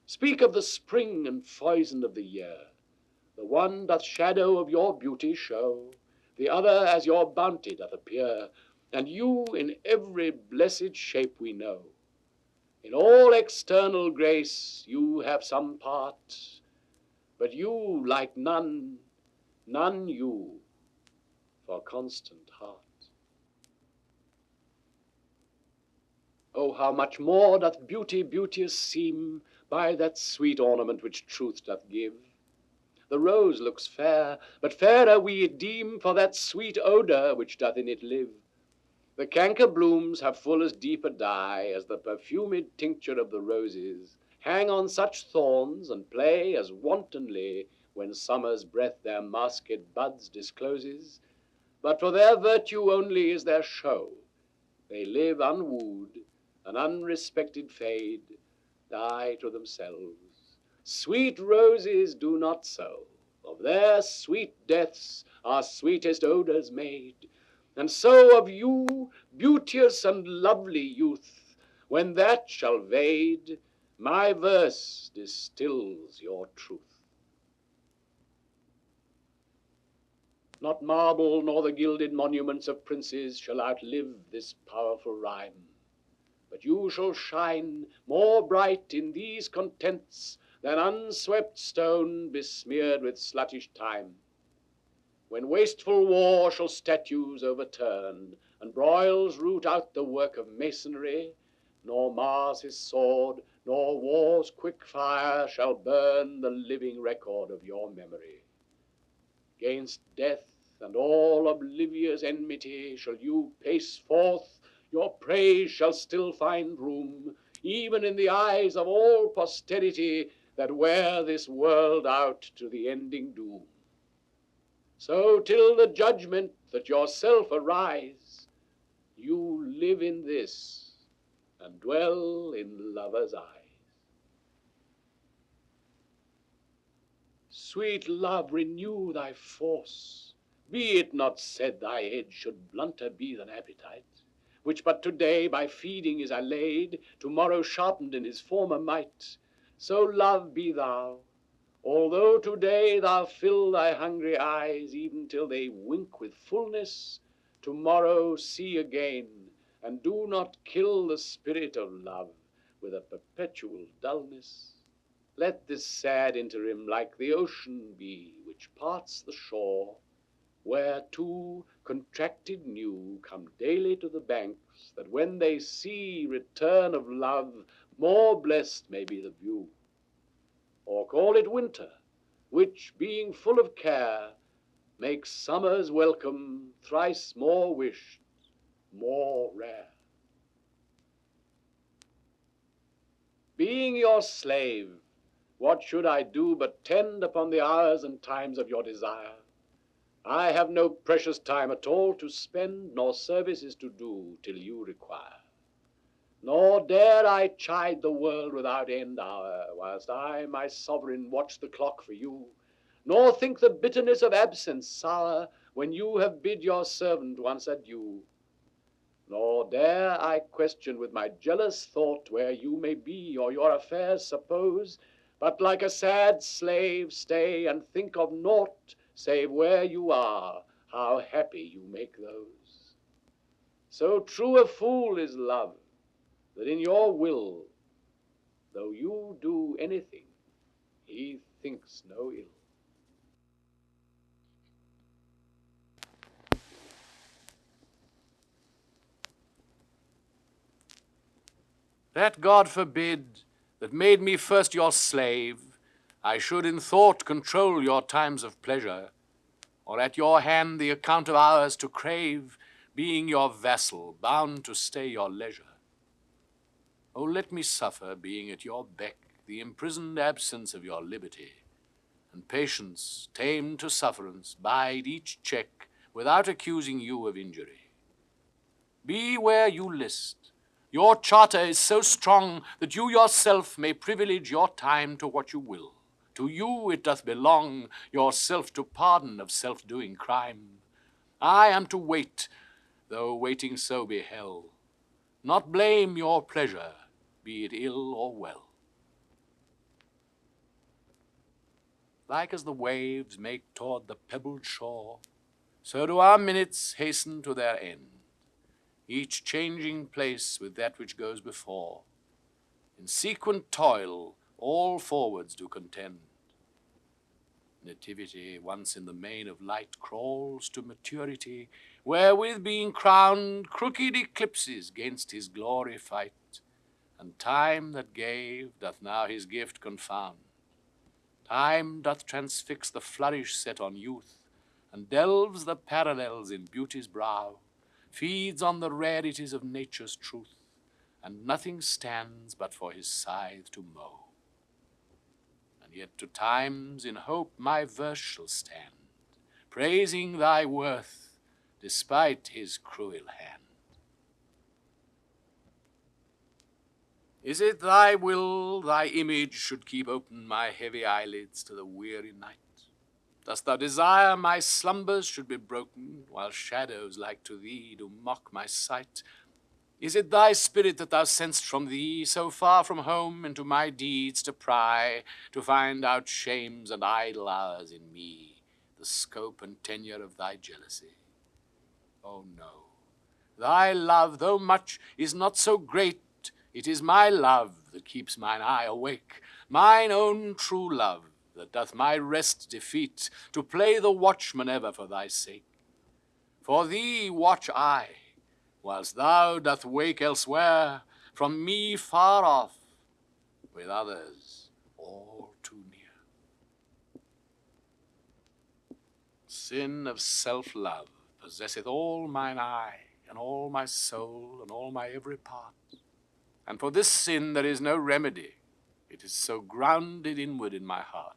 [SPEAKER 1] Speak of the spring and foison of the year. The one doth shadow of your beauty show, the other as your bounty doth appear, and you in every blessed shape we know. In all external grace you have some part, but you like none, none you, for constant heart. Oh, how much more doth beauty beauteous seem by that sweet ornament which truth doth give. The rose looks fair, but fairer we it deem for that sweet odor which doth in it live. The canker blooms have full as deep a dye as the perfumed tincture of the roses, hang on such thorns and play as wantonly when summer's breath their masked buds discloses. But for their virtue only is their show. They live unwooed, an unrespected fade, die to themselves. Sweet roses do not so. Of their sweet deaths are sweetest odors made. And so of you, beauteous and lovely youth, when that shall vade, my verse distills your truth. Not marble nor the gilded monuments of princes shall outlive this powerful rhyme, but you shall shine more bright in these contents than unswept stone besmeared with sluttish time. When wasteful war shall statues overturn, and broils root out the work of masonry, nor Mars his sword, nor war's quick fire shall burn the living record of your memory. 'Gainst death and all oblivious enmity shall you pace forth, your praise shall still find room, even in the eyes of all posterity that wear this world out to the ending doom. So till the judgment that yourself arise, you live in this, and dwell in lovers' eyes. Sweet love, renew thy force. Be it not said thy edge should blunter be than appetite, which but today by feeding is allayed, tomorrow sharpened in his former might. So love be thou, although today thou fill thy hungry eyes, even till they wink with fullness, tomorrow see again, and do not kill the spirit of love with a perpetual dullness. Let this sad interim like the ocean be, which parts the shore, where two contracted new come daily to the banks, that when they see return of love, more blessed may be the view. Or call it winter, which, being full of care, makes summer's welcome thrice more wished, more rare. Being your slave, what should I do but tend upon the hours and times of your desire? I have no precious time at all to spend, nor services to do till you require. Nor dare I chide the world without end hour, whilst I, my sovereign, watch the clock for you, nor think the bitterness of absence sour, when you have bid your servant once adieu. Nor dare I question with my jealous thought where you may be, or your affairs suppose, but like a sad slave stay and think of naught, save where you are, how happy you make those. So true a fool is love, that in your will Though you do anything, he thinks no ill. That God forbid that made me first your slave, I should in thought control your times of pleasure, or at your hand the account of hours to crave, being your vassal, bound to stay your leisure. Oh, let me suffer, being at your beck, the imprisoned absence of your liberty, and patience, tamed to sufferance, bide each check, without accusing you of injury. Be where you list. Your charter is so strong that you yourself may privilege your time to what you will. To you it doth belong, yourself to pardon of self-doing crime. I am to wait, though waiting so be hell, not blame your pleasure, be it ill or well. Like as the waves make toward the pebbled shore, so do our minutes hasten to their end, each changing place with that which goes before. In sequent toil all forwards do contend. Nativity, once in the main of light, crawls to maturity, wherewith being crowned, crooked eclipses gainst his glory fight, and time that gave doth now his gift confound. Time doth transfix the flourish set on youth, and delves the parallels in beauty's brow, feeds on the rarities of nature's truth, and nothing stands but for his scythe to mow. And yet to times in hope my verse shall stand, praising thy worth despite his cruel hand. Is it thy will thy image should keep open my heavy eyelids to the weary night? Dost thou desire my slumbers should be broken, while shadows like to thee do mock my sight? Is it thy spirit that thou sent'st from thee, so far from home, into my deeds to pry, to find out shames and idle hours in me, the scope and tenure of thy jealousy? Oh no, thy love, though much, is not so great. It is my love that keeps mine eye awake, mine own true love that doth my rest defeat, to play the watchman ever for thy sake. For thee watch I, whilst thou doth wake elsewhere, from me far off, with others all too near. Sin of self-love possesseth all mine eye, and all my soul, and all my every part. And for this sin there is no remedy, it is so grounded inward in my heart.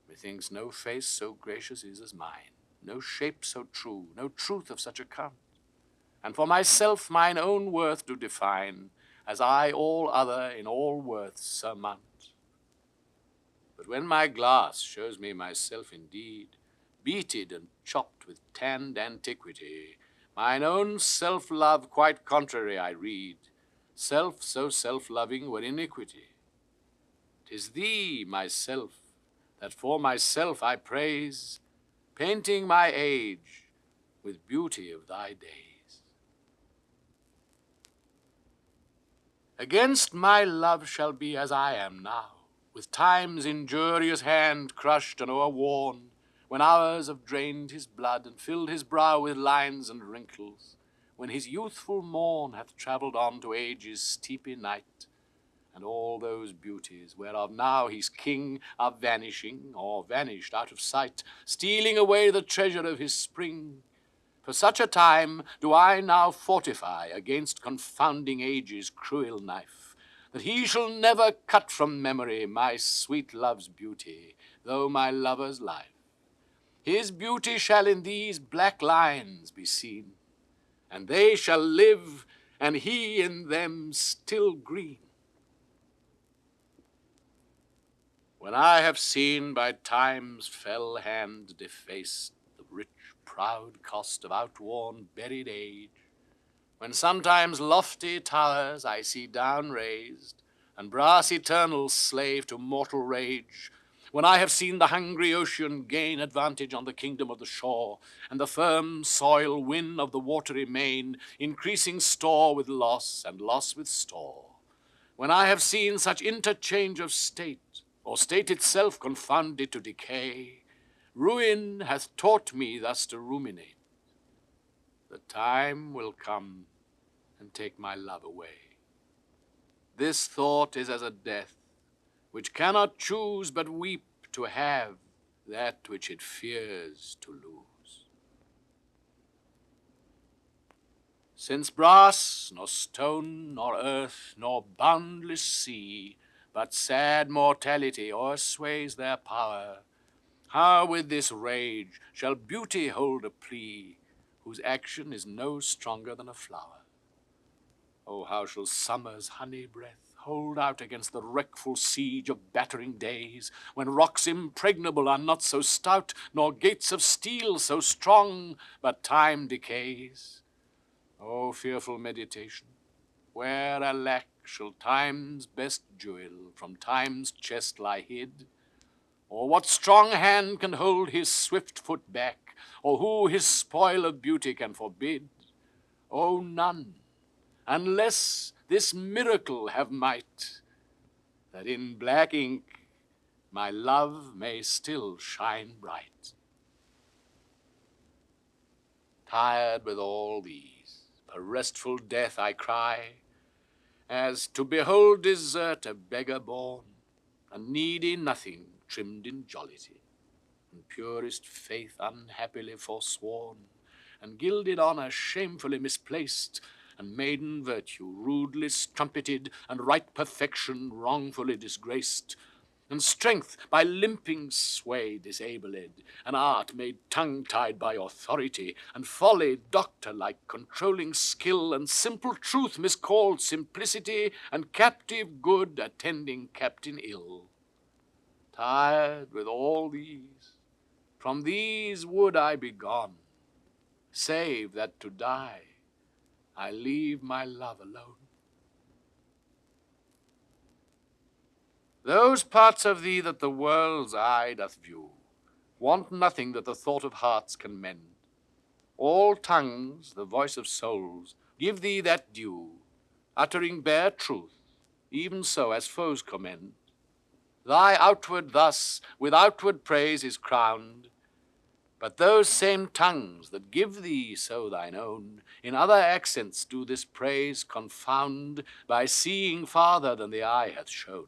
[SPEAKER 1] Methinks no face so gracious is as mine, no shape so true, no truth of such account. And for myself mine own worth do define, as I all other in all worths surmount. But when my glass shows me myself indeed, beated and chopped with tanned antiquity, mine own self-love quite contrary I read, self so self-loving were iniquity. 'Tis thee, myself, that for myself I praise, painting my age with beauty of thy days. Against my love shall be as I am now, with time's injurious hand crushed and o'erworn, when hours have drained his blood and filled his brow with lines and wrinkles, when his youthful morn hath travelled on to age's steepy night, and all those beauties whereof now he's king are vanishing, or vanished out of sight, stealing away the treasure of his spring. For such a time do I now fortify against confounding age's cruel knife, that he shall never cut from memory my sweet love's beauty, though my lover's life. His beauty shall in these black lines be seen, and they shall live, and he in them still green. When I have seen by time's fell hand defaced the rich, proud cost of outworn, buried age, when sometimes lofty towers I see down raised, and brass eternals slave to mortal rage, when I have seen the hungry ocean gain advantage on the kingdom of the shore, and the firm soil win of the watery main, increasing store with loss and loss with store, when I have seen such interchange of state, or state itself confounded to decay, ruin hath taught me thus to ruminate. The time will come and take my love away. This thought is as a death, which cannot choose but weep to have that which it fears to lose. Since brass, nor stone, nor earth, nor boundless sea, but sad mortality o'ersways their power, how with this rage shall beauty hold a plea, whose action is no stronger than a flower? Oh, how shall summer's honey breath hold out against the wreckful siege of battering days, when rocks impregnable are not so stout, nor gates of steel so strong, but time decays? Oh, fearful meditation, where, alack, shall time's best jewel from time's chest lie hid? Or what strong hand can hold his swift foot back, or who his spoil of beauty can forbid? Oh, none, unless this miracle have might, that in black ink my love may still shine bright. Tired with all these, a restful death I cry, as to behold desert a beggar born, a needy nothing trimmed in jollity, and purest faith unhappily forsworn, and gilded honor shamefully misplaced, and maiden virtue rudely trumpeted, and right perfection wrongfully disgraced, and strength by limping sway disabled, and art made tongue-tied by authority, and folly doctor-like controlling skill, and simple truth miscalled simplicity, and captive good attending captain ill. Tired with all these, from these would I be gone, save that to die I leave my love alone. Those parts of thee that the world's eye doth view want nothing that the thought of hearts can mend. All tongues, the voice of souls, give thee that due, uttering bare truth, even so as foes commend. Thy outward thus with outward praise is crowned, but those same tongues that give thee so thine own, in other accents do this praise confound, by seeing farther than the eye hath shown.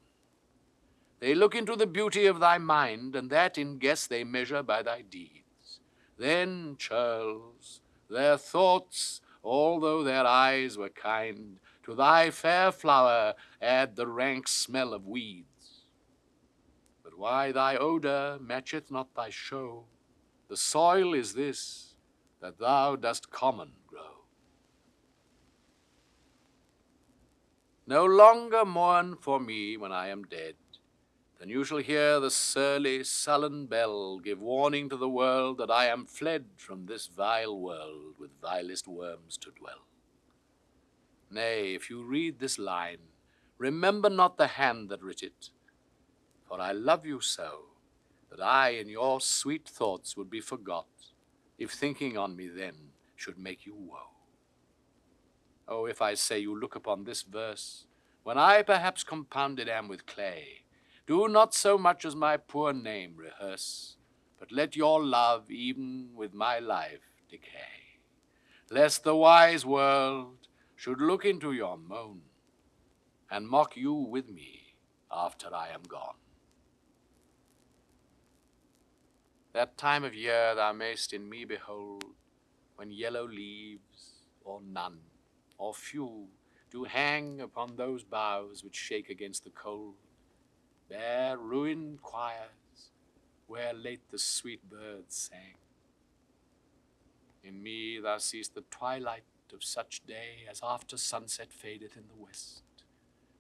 [SPEAKER 1] They look into the beauty of thy mind, and that in guess they measure by thy deeds. Then, churls, their thoughts, although their eyes were kind, to thy fair flower add the rank smell of weeds. But why thy odor matcheth not thy show, the soil is this, that thou dost common grow. No longer mourn for me when I am dead, then you shall hear the surly, sullen bell give warning to the world that I am fled from this vile world with vilest worms to dwell. Nay, if you read this line, remember not the hand that writ it, for I love you so, that I in your sweet thoughts would be forgot, if thinking on me then should make you woe. Oh, if I say you look upon this verse, when I perhaps compounded am with clay, do not so much as my poor name rehearse, but let your love even with my life decay, lest the wise world should look into your moan, and mock you with me after I am gone. That time of year thou mayst in me behold, when yellow leaves, or none, or few, do hang upon those boughs which shake against the cold, bare ruined choirs, where late the sweet birds sang. In me thou seest the twilight of such day as after sunset fadeth in the west,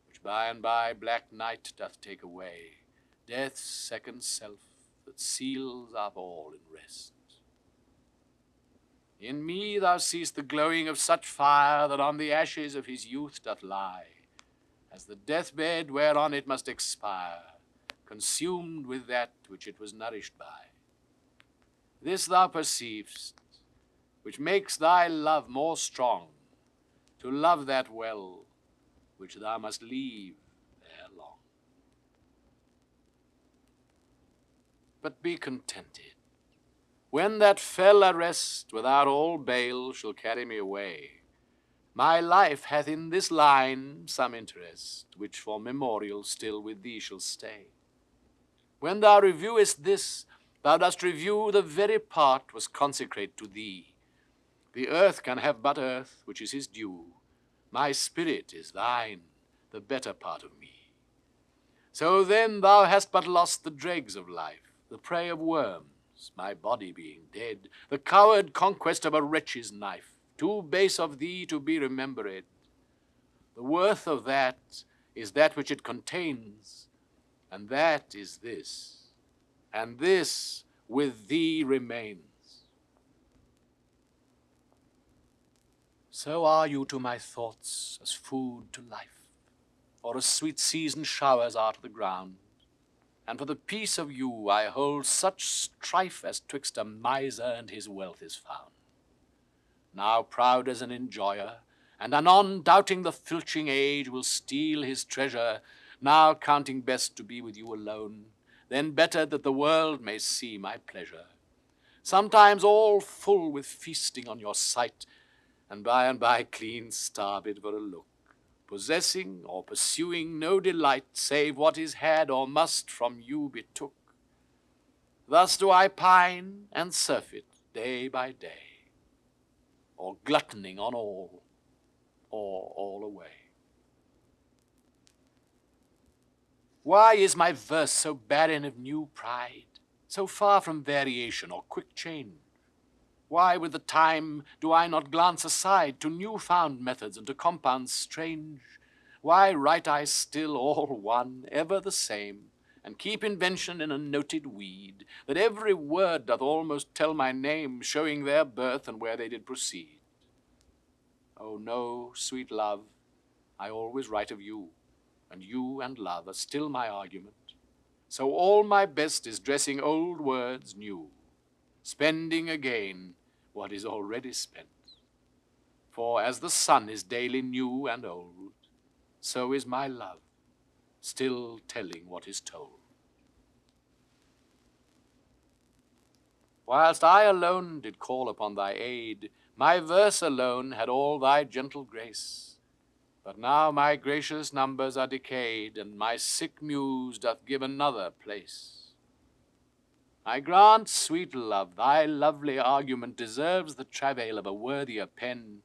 [SPEAKER 1] which by and by black night doth take away, death's second self that seals up all in rest. In me thou seest the glowing of such fire that on the ashes of his youth doth lie, as the deathbed whereon it must expire, consumed with that which it was nourished by. This thou perceivest, which makes thy love more strong, to love that well which thou must leave but be contented. When that fell arrest without all bail shall carry me away, my life hath in this line some interest, which for memorial still with thee shall stay. When thou reviewest this, thou dost review the very part was consecrate to thee. The earth can have but earth, which is his due. My spirit is thine, the better part of me. So then thou hast but lost the dregs of life, the prey of worms, my body being dead, the coward conquest of a wretch's knife, too base of thee to be remembered. The worth of that is that which it contains, and that is this, and this with thee remains. So are you to my thoughts as food to life, or as sweet seasoned showers are to the ground. And for the peace of you I hold such strife as twixt a miser and his wealth is found. Now proud as an enjoyer, and anon doubting the filching age will steal his treasure, now counting best to be with you alone, then better that the world may see my pleasure. Sometimes all full with feasting on your sight, and by clean starved for a look, possessing or pursuing no delight, save what is had or must from you betook. Thus do I pine and surfeit day by day, or gluttoning on all, or all away. Why is my verse so barren of new pride, so far from variation or quick change? Why with the time do I not glance aside to new-found methods and to compounds strange? Why write I still all one, ever the same, and keep invention in a noted weed, that every word doth almost tell my name, showing their birth and where they did proceed? Oh no, sweet love, I always write of you, and you and love are still my argument. So all my best is dressing old words new, spending again what is already spent. For as the sun is daily new and old, so is my love, still telling what is told. Whilst I alone did call upon thy aid, my verse alone had all thy gentle grace. But now my gracious numbers are decayed, and my sick muse doth give another place. I grant, sweet love, thy lovely argument deserves the travail of a worthier pen.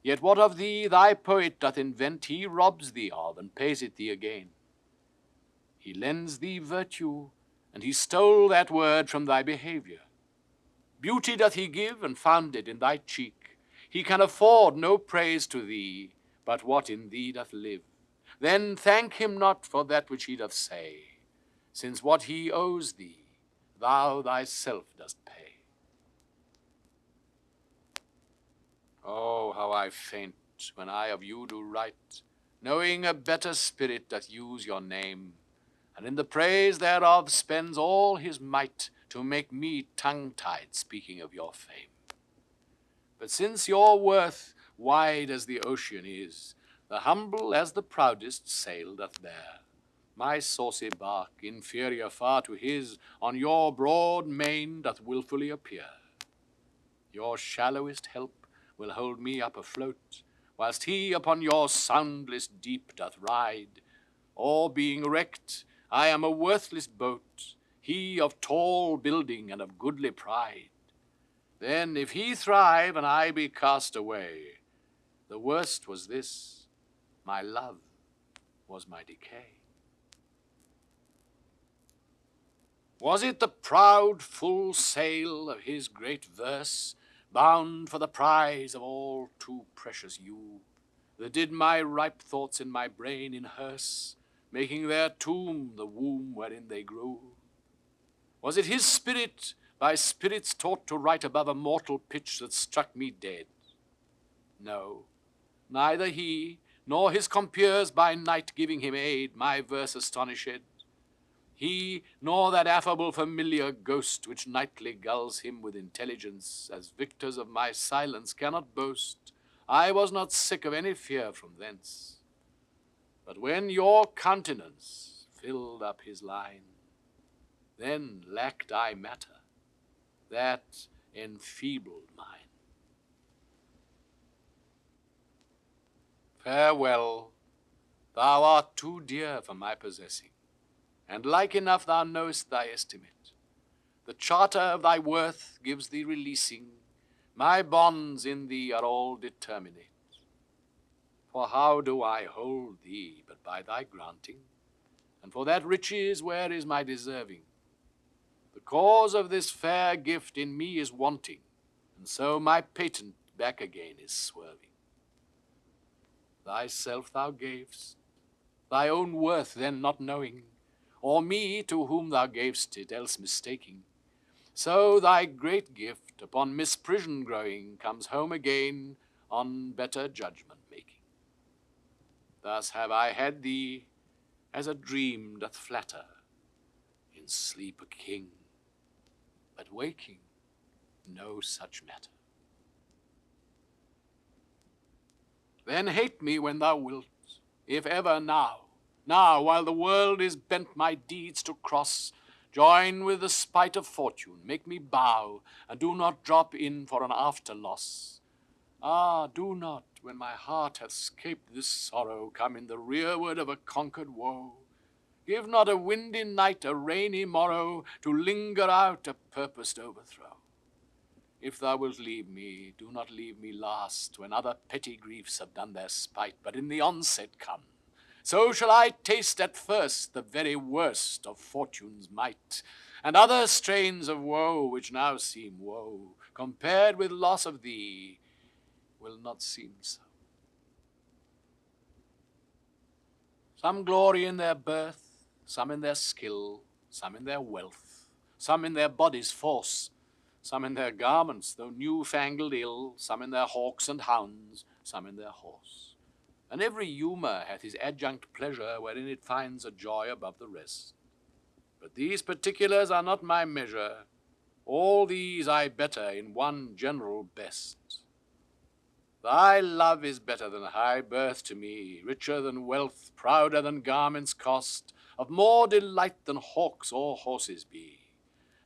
[SPEAKER 1] Yet what of thee thy poet doth invent, he robs thee of, and pays it thee again. He lends thee virtue, and he stole that word from thy behavior. Beauty doth he give, and found it in thy cheek. He can afford no praise to thee, but what in thee doth live. Then thank him not for that which he doth say, since what he owes thee, thou thyself dost pay. Oh, how I faint when I of you do write, knowing a better spirit doth use your name, and in the praise thereof spends all his might to make me tongue-tied speaking of your fame. But since your worth wide as the ocean is, the humble as the proudest sail doth bear, my saucy bark, inferior far to his, on your broad main doth wilfully appear. Your shallowest help will hold me up afloat, whilst he upon your soundless deep doth ride. Or being wrecked, I am a worthless boat, he of tall building and of goodly pride. Then if he thrive and I be cast away, the worst was this, my love was my decay. Was it the proud full sail of his great verse, bound for the prize of all too precious you, that did my ripe thoughts in my brain inhearse, making their tomb the womb wherein they grew? Was it his spirit, by spirits taught to write above a mortal pitch, that struck me dead? No, neither he, nor his compeers by night giving him aid, my verse astonished. He, nor that affable familiar ghost which nightly gulls him with intelligence, as victors of my silence cannot boast. I was not sick of any fear from thence. But when your countenance filled up his line, then lacked I matter, that enfeebled mine. Farewell, thou art too dear for my possessing, and like enough thou know'st thy estimate. The charter of thy worth gives thee releasing, my bonds in thee are all determinate. For how do I hold thee but by thy granting? And for that riches where is my deserving? The cause of this fair gift in me is wanting, and so my patent back again is swerving. Thyself thou gavest, thy own worth then not knowing, or me to whom thou gavest it else mistaking. So thy great gift, upon misprision growing, comes home again on better judgment making. Thus have I had thee, as a dream doth flatter, in sleep a king, but waking no such matter. Then hate me when thou wilt, if ever now, while the world is bent my deeds to cross, join with the spite of fortune, make me bow, and do not drop in for an after loss. Ah, do not, when my heart hath scaped this sorrow, come in the rearward of a conquered woe. Give not a windy night, a rainy morrow, to linger out a purposed overthrow. If thou wilt leave me, do not leave me last, when other petty griefs have done their spite, but in the onset come. So shall I taste at first the very worst of fortune's might, and other strains of woe which now seem woe, compared with loss of thee, will not seem so. Some glory in their birth, some in their skill, some in their wealth, some in their body's force, some in their garments, though new-fangled ill, some in their hawks and hounds, some in their horse. And every humour hath his adjunct pleasure, wherein it finds a joy above the rest. But these particulars are not my measure, all these I better in one general best. Thy love is better than high birth to me, richer than wealth, prouder than garments cost, of more delight than hawks or horses be.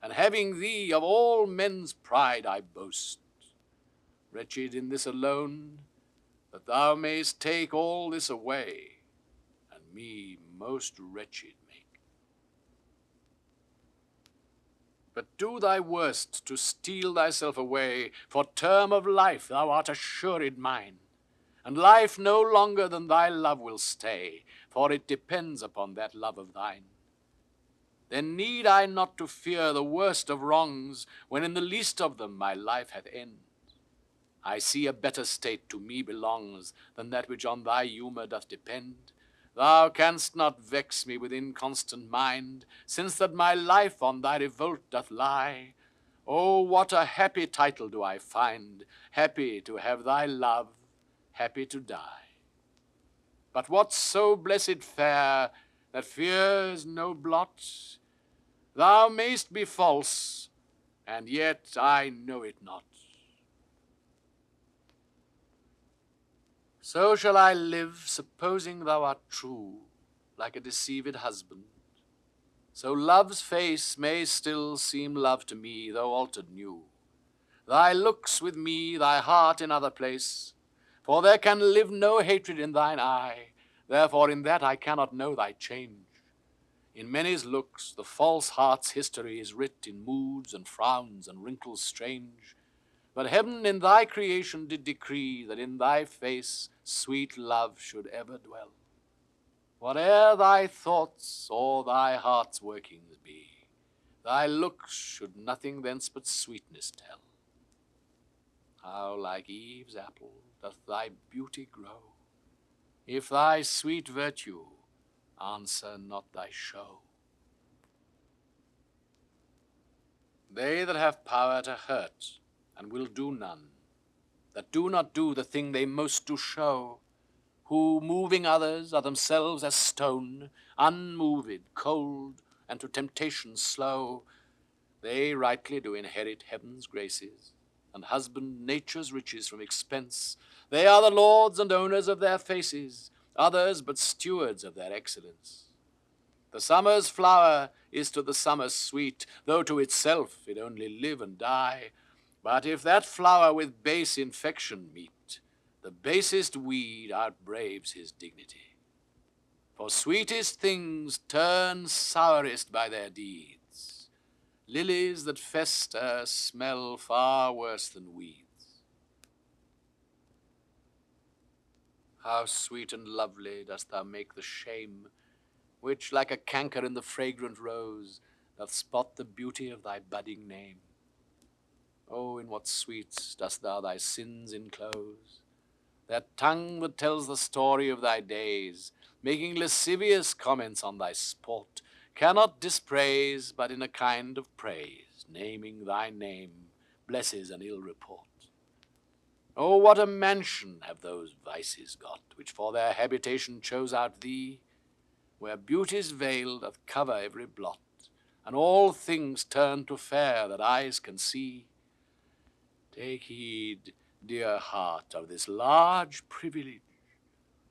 [SPEAKER 1] And having thee of all men's pride I boast. Wretched in this alone, that thou mayst take all this away, and me most wretched make. But do thy worst to steal thyself away, for term of life thou art assured mine, and life no longer than thy love will stay, for it depends upon that love of thine. Then need I not to fear the worst of wrongs, when in the least of them my life hath end. I see a better state to me belongs, than that which on thy humour doth depend. Thou canst not vex me with inconstant mind, since that my life on thy revolt doth lie. Oh, what a happy title do I find, happy to have thy love, happy to die. But what's so blessed fair, that fears no blot? Thou mayst be false, and yet I know it not. So shall I live, supposing thou art true, like a deceived husband. So love's face may still seem love to me, though altered new. Thy looks with me, thy heart in other place, for there can live no hatred in thine eye, therefore in that I cannot know thy change. In many's looks the false heart's history is writ in moods and frowns and wrinkles strange. But heaven in thy creation did decree that in thy face sweet love should ever dwell. Whate'er thy thoughts or thy heart's workings be, thy looks should nothing thence but sweetness tell. How like Eve's apple doth thy beauty grow, if thy sweet virtue answer not thy show. They that have power to hurt and will do none, that do not do the thing they most do show, who, moving others, are themselves as stone, unmoved, cold, and to temptation slow, they rightly do inherit heaven's graces, and husband nature's riches from expense. They are the lords and owners of their faces, others but stewards of their excellence. The summer's flower is to the summer sweet, though to itself it only live and die. But if that flower with base infection meet, the basest weed outbraves his dignity. For sweetest things turn sourest by their deeds. Lilies that fester smell far worse than weeds. How sweet and lovely dost thou make the shame, which, like a canker in the fragrant rose, doth spot the beauty of thy budding name. Oh, in what sweets dost thou thy sins enclose! That tongue that tells the story of thy days, making lascivious comments on thy sport, cannot dispraise but in a kind of praise, naming thy name, blesses an ill report. Oh, what a mansion have those vices got, which for their habitation chose out thee, where beauty's veil doth cover every blot, and all things turn to fair that eyes can see. Take heed, dear heart, of this large privilege.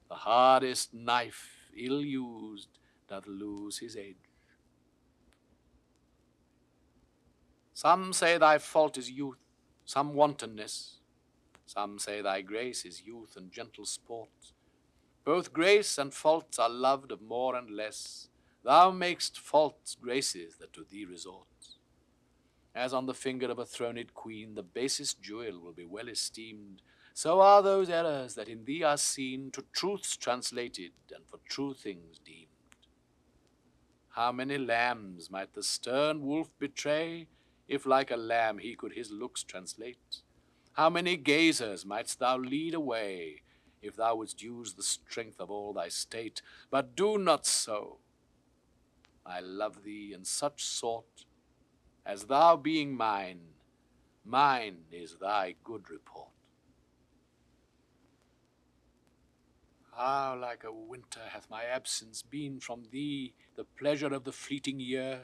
[SPEAKER 1] The hardest knife, ill used, doth lose his edge. Some say thy fault is youth, some wantonness. Some say thy grace is youth and gentle sport. Both grace and faults are loved of more and less. Thou makest faults graces that to thee resort. As on the finger of a throned queen the basest jewel will be well esteemed, so are those errors that in thee are seen to truths translated and for true things deemed. How many lambs might the stern wolf betray, if like a lamb he could his looks translate? How many gazers mightst thou lead away, if thou wouldst use the strength of all thy state? But do not so. I love thee in such sort, as thou being mine, mine is thy good report. How like a winter hath my absence been from thee, the pleasure of the fleeting year!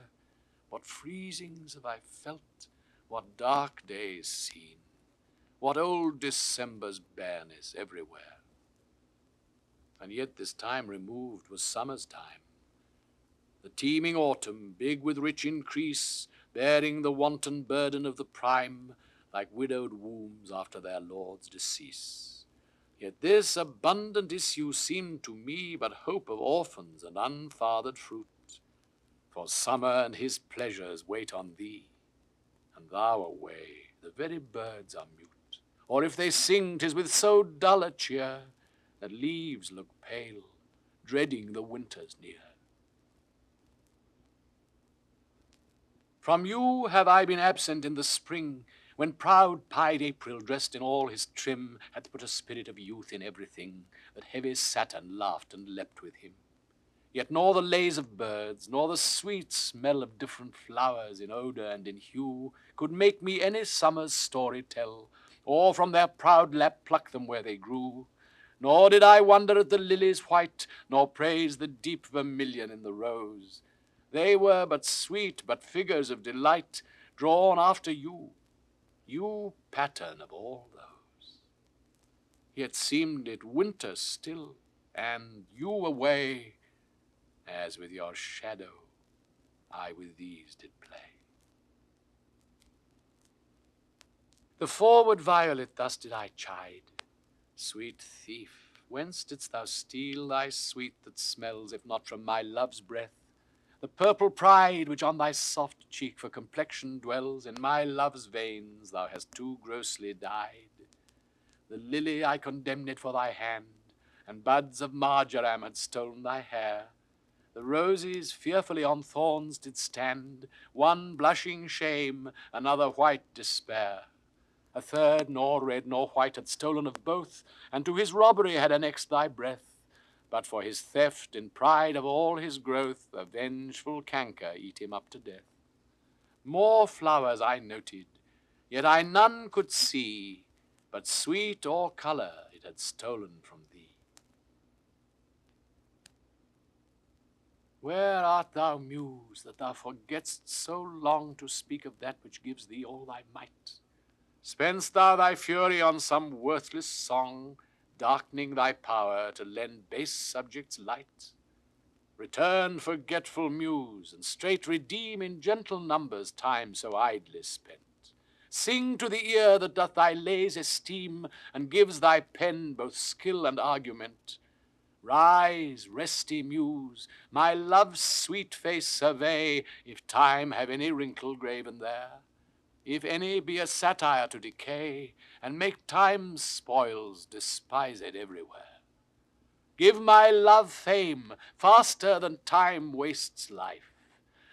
[SPEAKER 1] What freezings have I felt, what dark days seen, what old December's bareness everywhere! And yet this time removed was summer's time, the teeming autumn, big with rich increase, bearing the wanton burden of the prime, like widowed wombs after their lord's decease. Yet this abundant issue seemed to me but hope of orphans and unfathered fruit. For summer and his pleasures wait on thee, and thou away, the very birds are mute. Or if they sing, 'tis with so dull a cheer, that leaves look pale, dreading the winter's near. From you have I been absent in the spring, when proud-pied April, dressed in all his trim, hath put a spirit of youth in everything, that heavy Saturn laughed and leapt with him. Yet nor the lays of birds, nor the sweet smell of different flowers in odor and in hue, could make me any summer's story tell, or from their proud lap pluck them where they grew. Nor did I wonder at the lilies white, nor praise the deep vermilion in the rose. They were but sweet, but figures of delight, drawn after you, you pattern of all those. Yet seemed it winter still, and you away, as with your shadow I with these did play. The forward violet thus did I chide. Sweet thief, whence didst thou steal thy sweet that smells, if not from my love's breath? The purple pride which on thy soft cheek for complexion dwells, in my love's veins thou hast too grossly dyed. The lily I condemned for thy hand, and buds of marjoram had stolen thy hair. The roses fearfully on thorns did stand, one blushing shame, another white despair. A third nor red nor white had stolen of both, and to his robbery had annexed thy breath. But for his theft, in pride of all his growth, a vengeful canker eat him up to death. More flowers I noted, yet I none could see, but sweet or color it had stolen from thee. Where art thou, muse, that thou forgetst so long to speak of that which gives thee all thy might? Spend'st thou thy fury on some worthless song, darkening thy power to lend base subjects light? Return, forgetful muse, and straight redeem in gentle numbers time so idly spent. Sing to the ear that doth thy lays esteem, and gives thy pen both skill and argument. Rise, resty muse, my love's sweet face survey, if time have any wrinkle graven there, if any be a satire to decay, and make time's spoils despised everywhere. Give my love fame faster than time wastes life,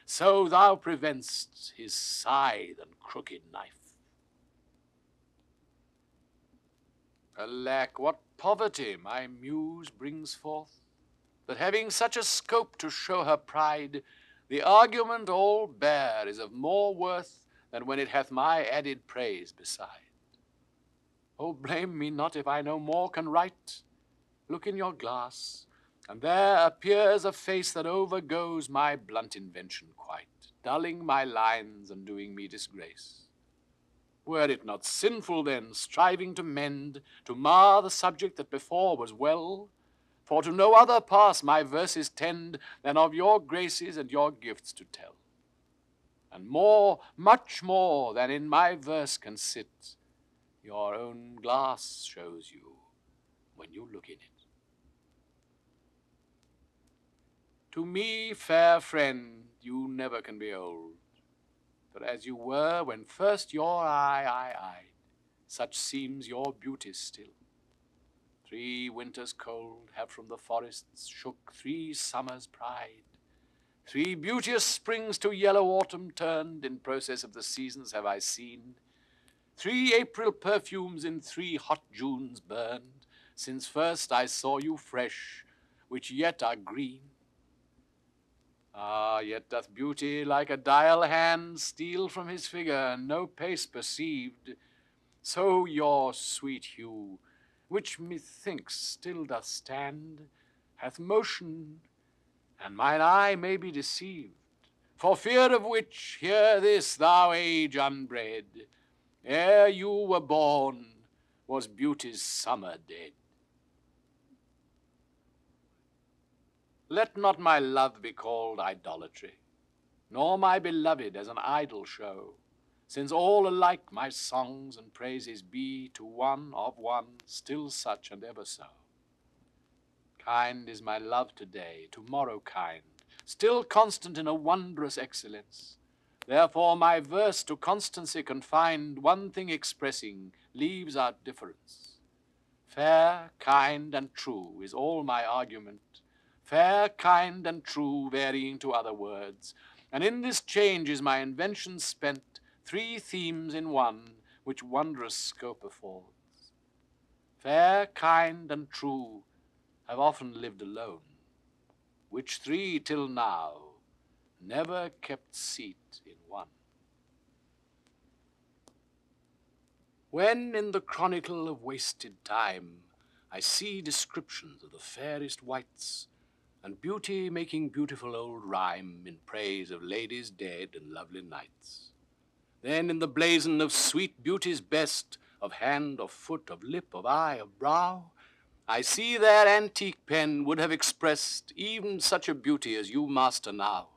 [SPEAKER 1] so thou prevent'st his scythe and crooked knife. Alack, what poverty my muse brings forth, that having such a scope to show her pride, the argument all bare is of more worth than when it hath my added praise beside. Oh, blame me not if I no more can write. Look in your glass, and there appears a face that overgoes my blunt invention quite, dulling my lines and doing me disgrace. Were it not sinful then, striving to mend, to mar the subject that before was well? For to no other pass my verses tend than of your graces and your gifts to tell. And more, much more than in my verse can sit, your own glass shows you when you look in it. To me, fair friend, you never can be old, but as you were when first your eye I eyed, such seems your beauty still. 3 winters cold have from the forests shook 3 summers' pride. 3 beauteous springs to yellow autumn turned, in process of the seasons have I seen. 3 April perfumes in 3 hot Junes burned, since first I saw you fresh, which yet are green. Ah, yet doth beauty like a dial hand steal from his figure, and no pace perceived. So your sweet hue, which methinks still doth stand, hath motion, and mine eye may be deceived. For fear of which, hear this, thou age unbred, ere you were born, was beauty's summer dead. Let not my love be called idolatry, nor my beloved as an idol show, since all alike my songs and praises be to one of one, still such and ever so. Kind is my love today, tomorrow kind, still constant in a wondrous excellence. Therefore my verse to constancy confined, one thing expressing, leaves out difference. Fair, kind, and true is all my argument, fair, kind, and true, varying to other words, and in this change is my invention spent, 3 themes in one, which wondrous scope affords. Fair, kind, and true have often lived alone, which 3 till now never kept seat in one. When in the chronicle of wasted time I see descriptions of the fairest wights, and beauty making beautiful old rhyme in praise of ladies dead and lovely knights, then in the blazon of sweet beauty's best, of hand, of foot, of lip, of eye, of brow, I see their antique pen would have expressed even such a beauty as you master now.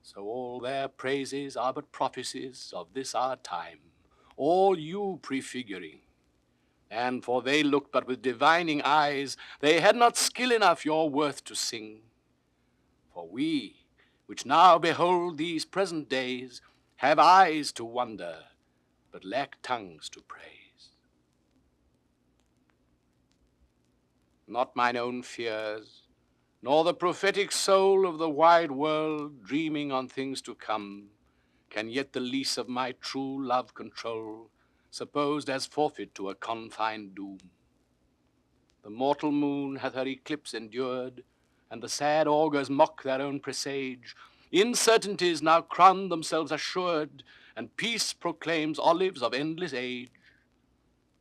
[SPEAKER 1] So all their praises are but prophecies of this our time, all you prefiguring. And for they looked but with divining eyes, they had not skill enough your worth to sing. For we, which now behold these present days, have eyes to wonder, but lack tongues to praise. Not mine own fears, nor the prophetic soul of the wide world dreaming on things to come, can yet the lease of my true love control, supposed as forfeit to a confined doom. The mortal moon hath her eclipse endured, and the sad augurs mock their own presage. Incertainties now crown themselves assured, and peace proclaims olives of endless age.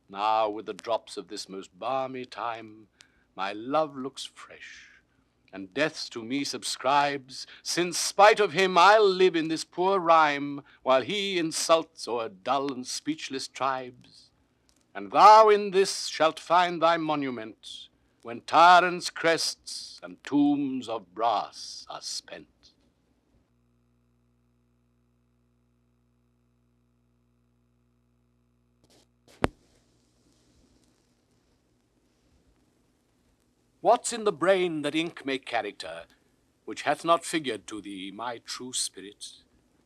[SPEAKER 1] Now with the drops of this most balmy time, my love looks fresh, and death to me subscribes, since spite of him I'll live in this poor rhyme, while he insults o'er dull and speechless tribes. And thou in this shalt find thy monument, when tyrants' crests and tombs of brass are spent. What's in the brain that ink make character, which hath not figured to thee my true spirit?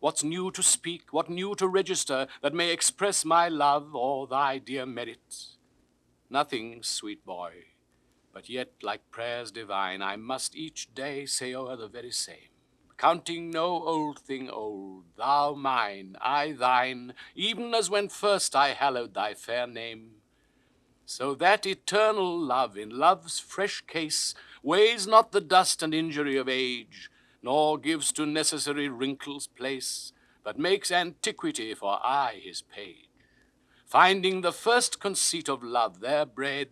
[SPEAKER 1] What's new to speak, what new to register, that may express my love or thy dear merit? Nothing, sweet boy, but yet like prayers divine, I must each day say o'er the very same, counting no old thing old, thou mine, I thine, even as when first I hallowed thy fair name. So that eternal love in love's fresh case weighs not the dust and injury of age, nor gives to necessary wrinkles place, but makes antiquity for aye his page, finding the first conceit of love there bred,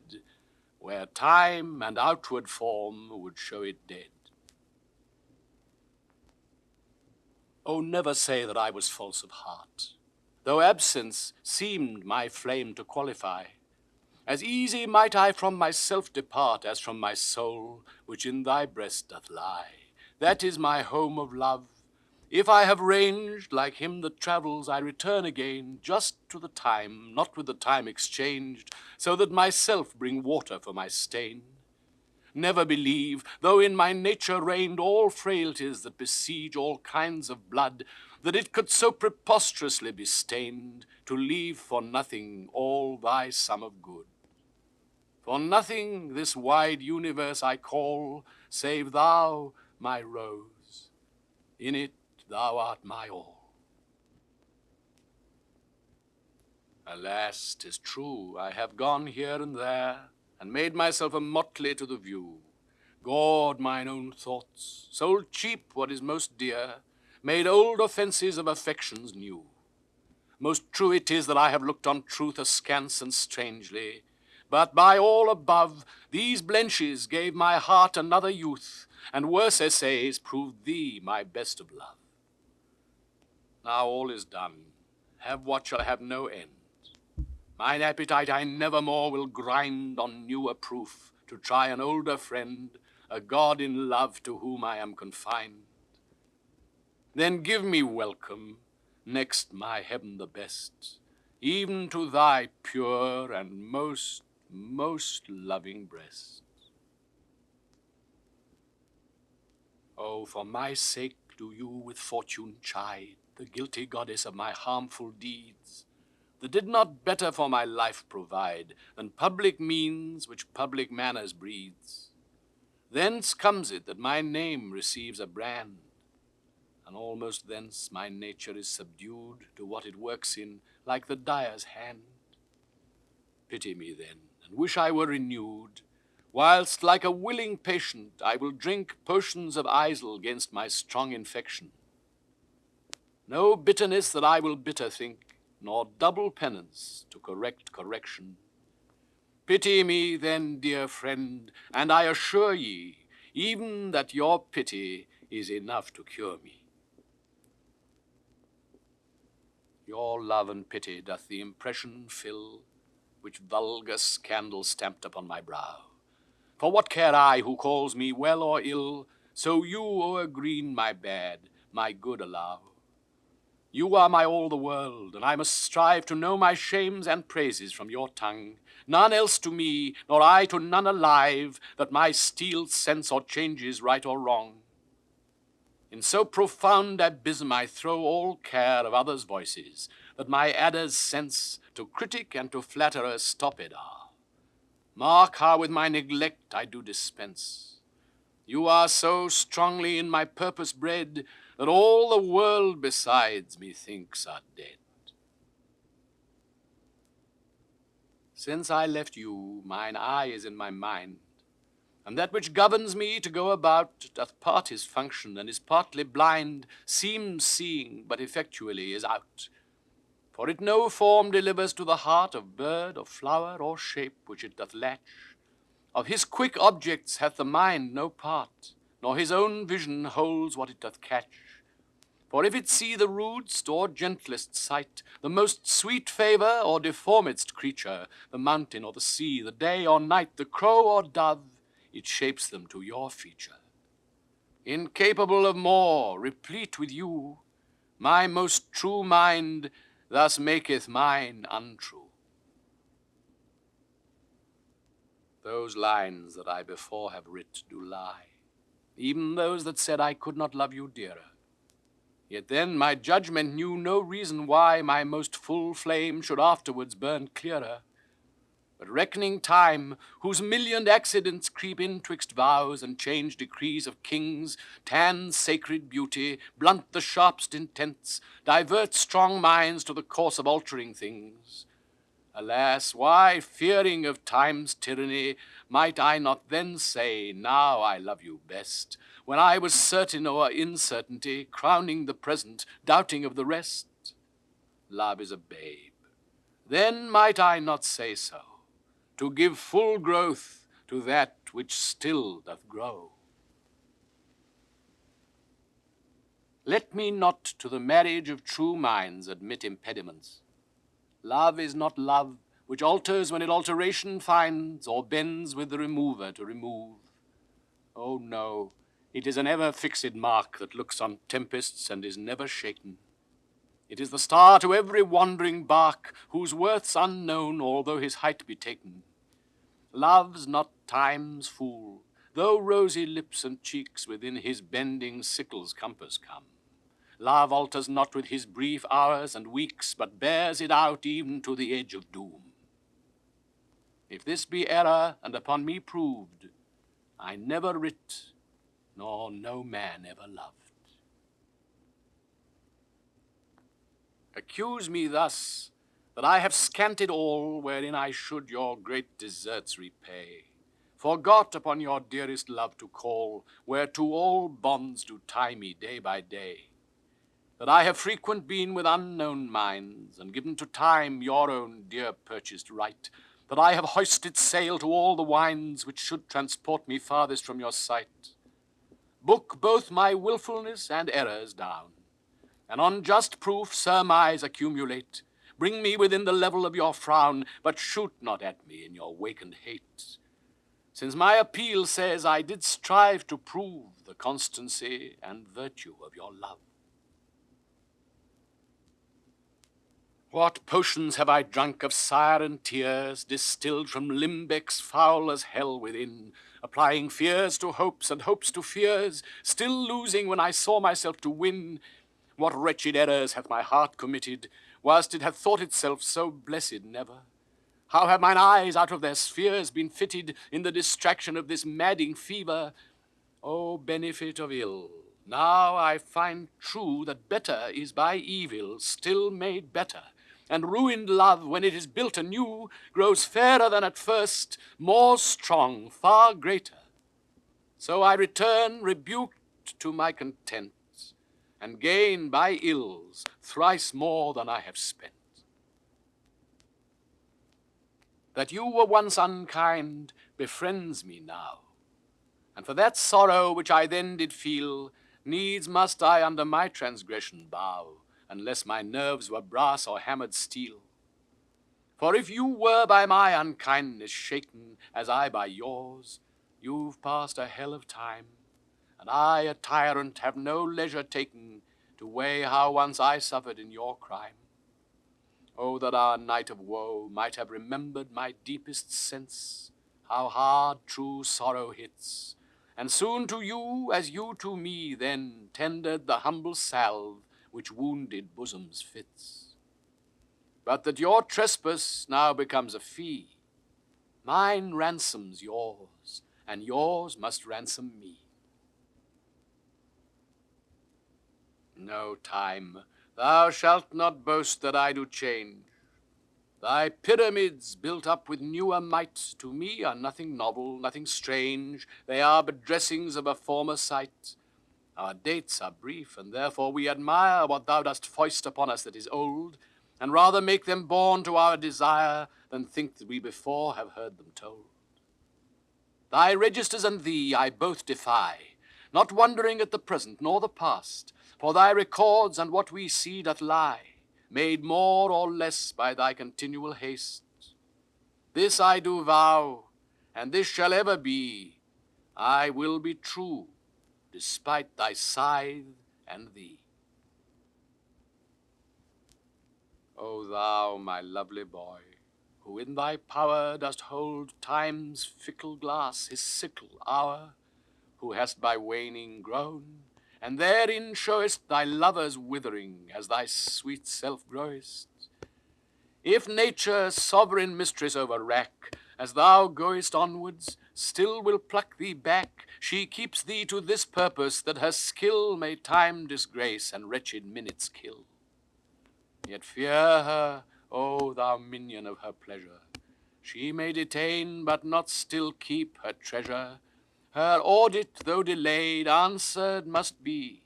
[SPEAKER 1] where time and outward form would show it dead. Oh, never say that I was false of heart, though absence seemed my flame to qualify. As easy might I from myself depart as from my soul, which in thy breast doth lie. That is my home of love. If I have ranged like him that travels, I return again, just to the time, not with the time exchanged, so that myself bring water for my stain. Never believe, though in my nature reigned all frailties that besiege all kinds of blood, that it could so preposterously be stained, to leave for nothing all thy sum of good. For nothing this wide universe I call, save thou, my rose. In it thou art my all. Alas, 'tis true, I have gone here and there, and made myself a motley to the view, gored mine own thoughts, sold cheap what is most dear, made old offences of affections new. Most true it is that I have looked on truth askance and strangely, but by all above, these blenches gave my heart another youth, and worse essays proved thee my best of love. Now all is done, have what shall have no end. Mine appetite I nevermore will grind on newer proof, to try an older friend, a god in love to whom I am confined. Then give me welcome, next my heaven the best, even to thy pure and most loving breast. Oh, for my sake do you with fortune chide, the guilty goddess of my harmful deeds, that did not better for my life provide than public means which public manners breeds. Thence comes it that my name receives a brand, and almost thence my nature is subdued to what it works in, like the dyer's hand. Pity me then, and wish I were renewed, whilst like a willing patient I will drink potions of Isle 'gainst my strong infection. No bitterness that I will bitter think, nor double penance to correct correction. Pity me then, dear friend, and I assure ye, even that your pity is enough to cure me. Your love and pity doth the impression fill, which vulgar scandal stamped upon my brow. For what care I who calls me well or ill, so you o'er green my bad, my good allow. You are my all the world, and I must strive to know my shames and praises from your tongue. None else to me, nor I to none alive, that my steeled sense or changes right or wrong. In so profound abysm I throw all care of others' voices, that my adder's sense to critic and to flatterer stopped are. Mark how with my neglect I do dispense. You are so strongly in my purpose bred, that all the world besides methinks are dead. Since I left you, mine eye is in my mind, and that which governs me to go about doth part his function, and is partly blind, seems seeing, but effectually is out. For it no form delivers to the heart of bird, or flower, or shape, which it doth latch. Of his quick objects hath the mind no part, nor his own vision holds what it doth catch. For if it see the rudest or gentlest sight, the most sweet favour or deformedst creature, the mountain or the sea, the day or night, the crow or dove, it shapes them to your feature. Incapable of more, replete with you, my most true mind thus maketh mine untrue. Those lines that I before have writ do lie, even those that said I could not love you dearer. Yet then my judgment knew no reason why my most full flame should afterwards burn clearer. But reckoning time, whose millioned accidents creep in twixt vows and change decrees of kings, tan sacred beauty, blunt the sharpest intents, divert strong minds to the course of altering things. Alas, why, fearing of time's tyranny, might I not then say, now I love you best, when I was certain o'er uncertainty, crowning the present, doubting of the rest? Love is a babe. Then might I not say so, to give full growth to that which still doth grow? Let me not to the marriage of true minds admit impediments. Love is not love, which alters when it alteration finds, or bends with the remover to remove. Oh no, it is an ever-fixed mark that looks on tempests and is never shaken. It is the star to every wandering bark, whose worth's unknown, although his height be taken. Love's not time's fool, though rosy lips and cheeks within his bending sickle's compass come. Love alters not with his brief hours and weeks, but bears it out even to the edge of doom. If this be error, and upon me proved, I never writ, nor no man ever loved. Accuse me thus, that I have scanted all wherein I should your great deserts repay, forgot upon your dearest love to call, whereto all bonds do tie me day by day. That I have frequent been with unknown minds, and given to time your own dear purchased right, that I have hoisted sail to all the winds which should transport me farthest from your sight. Book both my wilfulness and errors down, and on just proof surmise accumulate. Bring me within the level of your frown, but shoot not at me in your wakened hate. Since my appeal says I did strive to prove the constancy and virtue of your love. What potions have I drunk of siren tears, distilled from limbecks foul as hell within, applying fears to hopes and hopes to fears, still losing when I saw myself to win? What wretched errors hath my heart committed, whilst it hath thought itself so blessed never? How have mine eyes out of their spheres been fitted in the distraction of this madding fever? O benefit of ill, now I find true that better is by evil still made better, and ruined love, when it is built anew, grows fairer than at first, more strong, far greater. So I return rebuked to my content, and gain by ills thrice more than I have spent. That you were once unkind befriends me now, and for that sorrow which I then did feel, needs must I under my transgression bow, unless my nerves were brass or hammered steel. For if you were by my unkindness shaken, as I by yours, you've passed a hell of time, and I, a tyrant, have no leisure taken to weigh how once I suffered in your crime. Oh, that our night of woe might have remembered my deepest sense, how hard true sorrow hits, and soon to you, as you to me then, tendered the humble salve which wounded bosoms fits. But that your trespass now becomes a fee, mine ransoms yours, and yours must ransom me. No, time, thou shalt not boast that I do change. Thy pyramids, built up with newer might, to me are nothing novel, nothing strange. They are but dressings of a former sight. Our dates are brief, and therefore we admire what thou dost foist upon us that is old, and rather make them born to our desire than think that we before have heard them told. Thy registers and thee I both defy. not wondering at the present nor the past, for thy records and what we see doth lie, made more or less by thy continual haste. This I do vow, and this shall ever be, I will be true, despite thy scythe and thee. O thou, my lovely boy, who in thy power dost hold time's fickle glass, his sickle hour, who hast by waning grown, and therein showest thy lover's withering as thy sweet self growest. If nature, sovereign mistress over wrack, as thou goest onwards, still will pluck thee back, she keeps thee to this purpose, that her skill may time disgrace and wretched minutes kill. Yet fear her, O thou minion of her pleasure. She may detain, but not still keep her treasure. Her audit, though delayed, answered must be,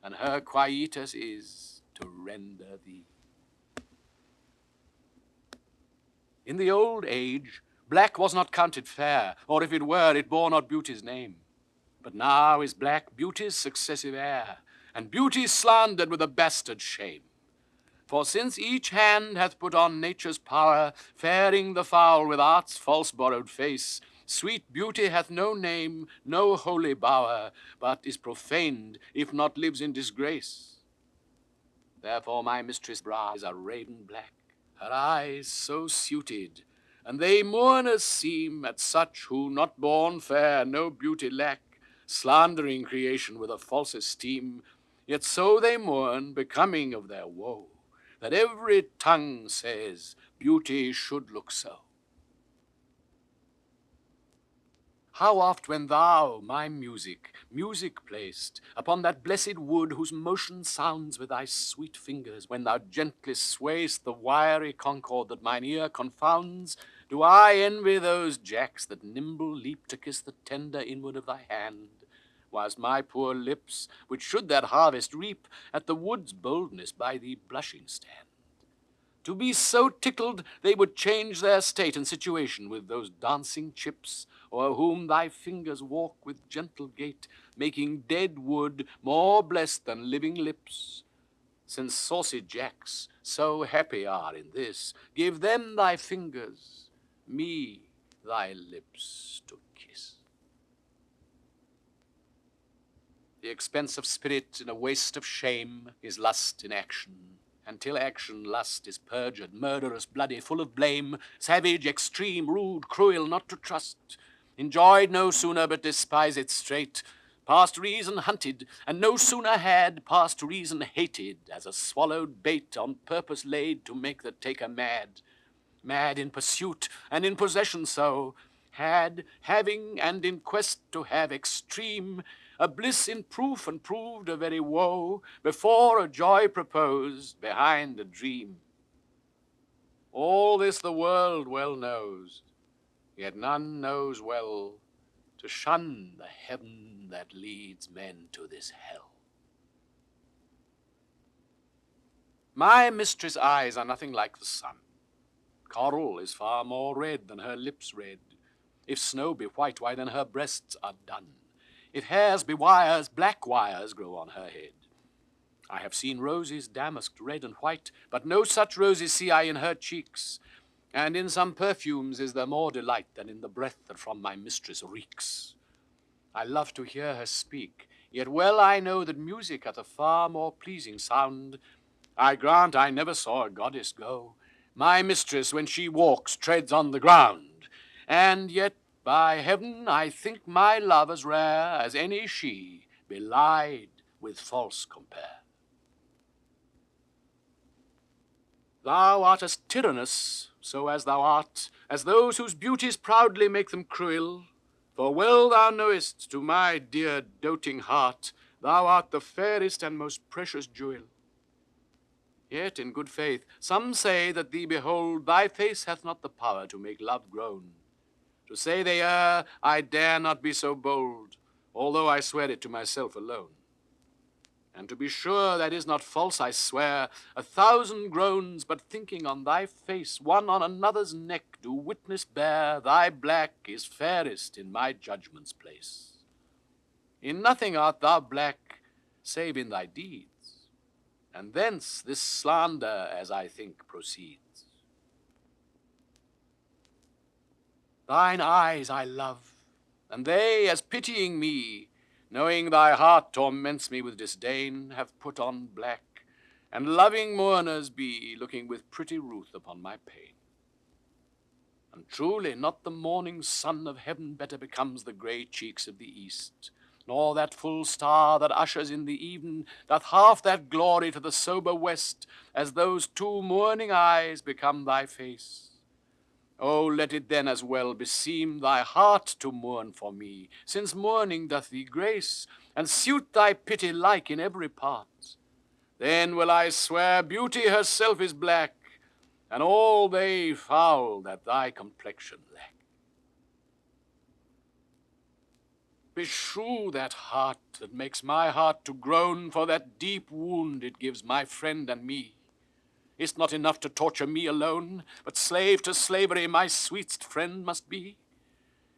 [SPEAKER 1] and her quietus is to render thee. In the old age, black was not counted fair, or if it were, it bore not beauty's name. But now is black beauty's successive heir, and beauty slandered with a bastard shame. For since each hand hath put on nature's power, fairing the foul with art's false borrowed face, sweet beauty hath no name, no holy bower, but is profaned, if not lives in disgrace. Therefore my mistress' brow is a raven black, her eyes so suited, and they mourners seem at such who, not born fair, no beauty lack, slandering creation with a false esteem, yet so they mourn, becoming of their woe, that every tongue says beauty should look so. How oft when thou, my music placed, upon that blessed wood whose motion sounds with thy sweet fingers, when thou gently swayest the wiry concord that mine ear confounds, do I envy those jacks that nimble leap to kiss the tender inward of thy hand, whilst my poor lips, which should that harvest reap, at the wood's boldness by thee blushing stand. To be so tickled, they would change their state and situation with those dancing chips, o'er whom thy fingers walk with gentle gait, making dead wood more blessed than living lips. Since saucy jacks so happy are in this, give them thy fingers, me thy lips to kiss. The expense of spirit in a waste of shame is lust in action. And till action, lust is perjured, murderous, bloody, full of blame, savage, extreme, rude, cruel, not to trust, enjoyed no sooner but despise it straight, past reason hunted, and no sooner had, past reason hated, as a swallowed bait on purpose laid to make the taker mad. Mad in pursuit, and in possession so, had, having, and in quest to have extreme, a bliss in proof and proved a very woe, before a joy proposed, behind a dream. All this the world well knows, yet none knows well to shun the heaven that leads men to this hell. My mistress' eyes are nothing like the sun. Coral is far more red than her lips red. If snow be white, why then her breasts are dun. If hairs be wires, black wires grow on her head. I have seen roses damasked red and white, but no such roses see I in her cheeks. And in some perfumes is there more delight than in the breath that from my mistress reeks. I love to hear her speak, yet well I know that music hath a far more pleasing sound. I grant I never saw a goddess go. My mistress, when she walks, treads on the ground, and yet by heaven, I think my love as rare as any she, belied with false compare. Thou art as tyrannous, so as thou art, as those whose beauties proudly make them cruel. For well thou knowest, to my dear doting heart, thou art the fairest and most precious jewel. Yet, in good faith, some say that thee behold, thy face hath not the power to make love groan. To say they err, I dare not be so bold, although I swear it to myself alone. And to be sure that is not false, I swear, 1,000 groans, but thinking on thy face, one on another's neck, do witness bear, thy black is fairest in my judgment's place. In nothing art thou black, save in thy deeds, and thence this slander, as I think, proceeds. Thine eyes I love, and they, as pitying me, knowing thy heart torments me with disdain, have put on black, and loving mourners be, looking with pretty ruth upon my pain. And truly not the morning sun of heaven better becomes the grey cheeks of the east, nor that full star that ushers in the even doth half that glory to the sober west, as those two mourning eyes become thy face. Oh, let it then as well beseem thy heart to mourn for me, since mourning doth thee grace, and suit thy pity like in every part. Then will I swear beauty herself is black, and all they foul that thy complexion lack. Beshrew that heart that makes my heart to groan for that deep wound it gives my friend and me. Is't not enough to torture me alone, but slave to slavery my sweetest friend must be?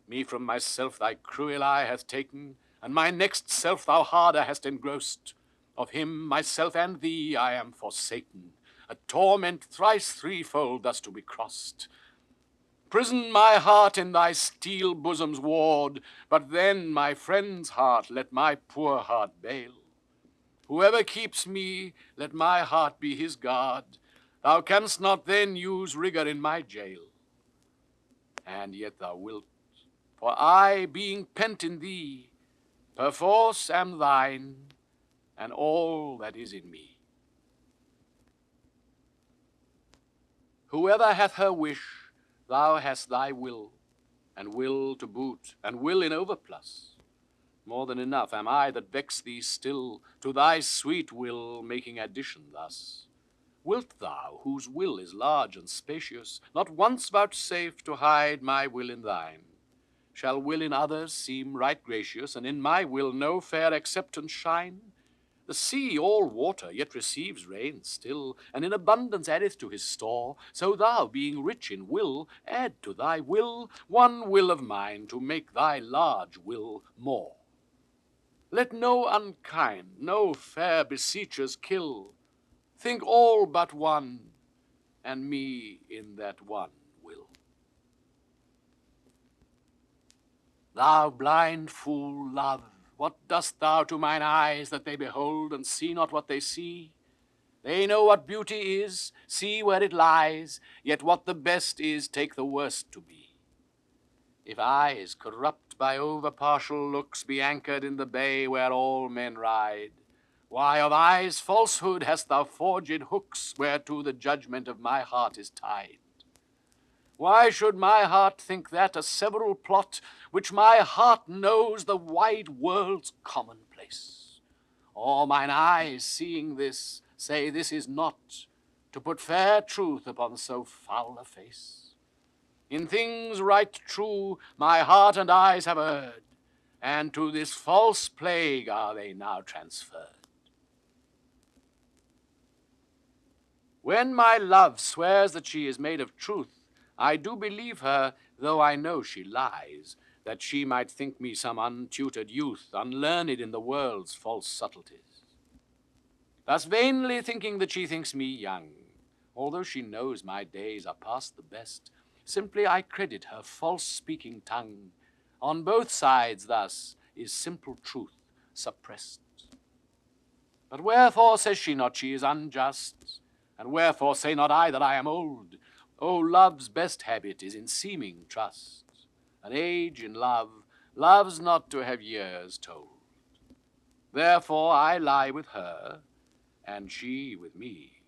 [SPEAKER 1] Me from myself thy cruel eye hath taken, and my next self thou harder hast engrossed. Of him, myself, and thee I am forsaken, a torment thrice threefold thus to be crossed. Prison my heart in thy steel bosom's ward, but then my friend's heart let my poor heart bail. Whoever keeps me, let my heart be his guard. Thou canst not then use rigor in my jail. And yet thou wilt, for I, being pent in thee, perforce am thine, and all that is in me. Whoever hath her wish, thou hast thy will, and will to boot, and will in overplus. More than enough am I that vex thee still, to thy sweet will making addition thus. Wilt thou, whose will is large and spacious, not once vouchsafe to hide my will in thine? Shall will in others seem right gracious, and in my will no fair acceptance shine? The sea, all water, yet receives rain still, and in abundance addeth to his store. So thou, being rich in will, add to thy will one will of mine, to make thy large will more. Let no unkind, no fair beseechers kill. Think all but one, and me in that one will. Thou blind fool, love, what dost thou to mine eyes, that they behold and see not what they see? They know what beauty is, see where it lies, yet what the best is, take the worst to be. If eyes, corrupt by over-partial looks, be anchored in the bay where all men ride, why of eyes' falsehood hast thou forged hooks, whereto the judgment of my heart is tied? Why should my heart think that a several plot, which my heart knows the wide world's commonplace? Or mine eyes, seeing this, say this is not, to put fair truth upon so foul a face? In things right true my heart and eyes have erred, and to this false plague are they now transferred. When my love swears that she is made of truth, I do believe her, though I know she lies, that she might think me some untutored youth, unlearned in the world's false subtleties. Thus vainly thinking that she thinks me young, although she knows my days are past the best, simply I credit her false-speaking tongue. On both sides thus is simple truth suppressed. But wherefore says she not she is unjust? And wherefore say not I that I am old? Oh, love's best habit is in seeming trust. An age in love loves not to have years told. Therefore I lie with her, and she with me,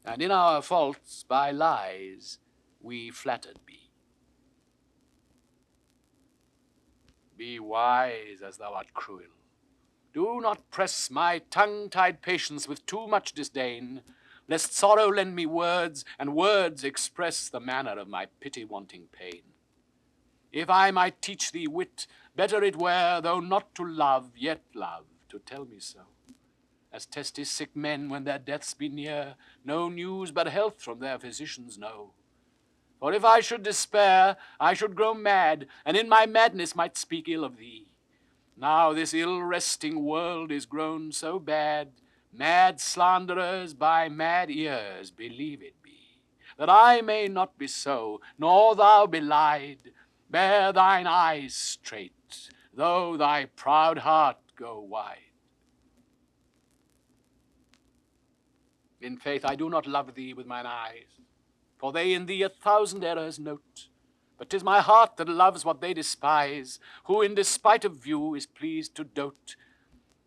[SPEAKER 1] and in our faults by lies we flattered be. Be wise as thou art cruel. Do not press my tongue-tied patience with too much disdain, lest sorrow lend me words, and words express the manner of my pity-wanting pain. If I might teach thee wit, better it were, though not to love, yet love, to tell me so. As testy sick men, when their deaths be near, no news but health from their physicians know. For if I should despair, I should grow mad, and in my madness might speak ill of thee. Now this ill-resting world is grown so bad, mad slanderers by mad ears believe it be, that I may not be so, nor thou belied. Bear thine eyes straight, though thy proud heart go wide. In faith, I do not love thee with mine eyes, for they in thee 1,000 errors note. But 'tis my heart that loves what they despise, who in despite of view is pleased to dote.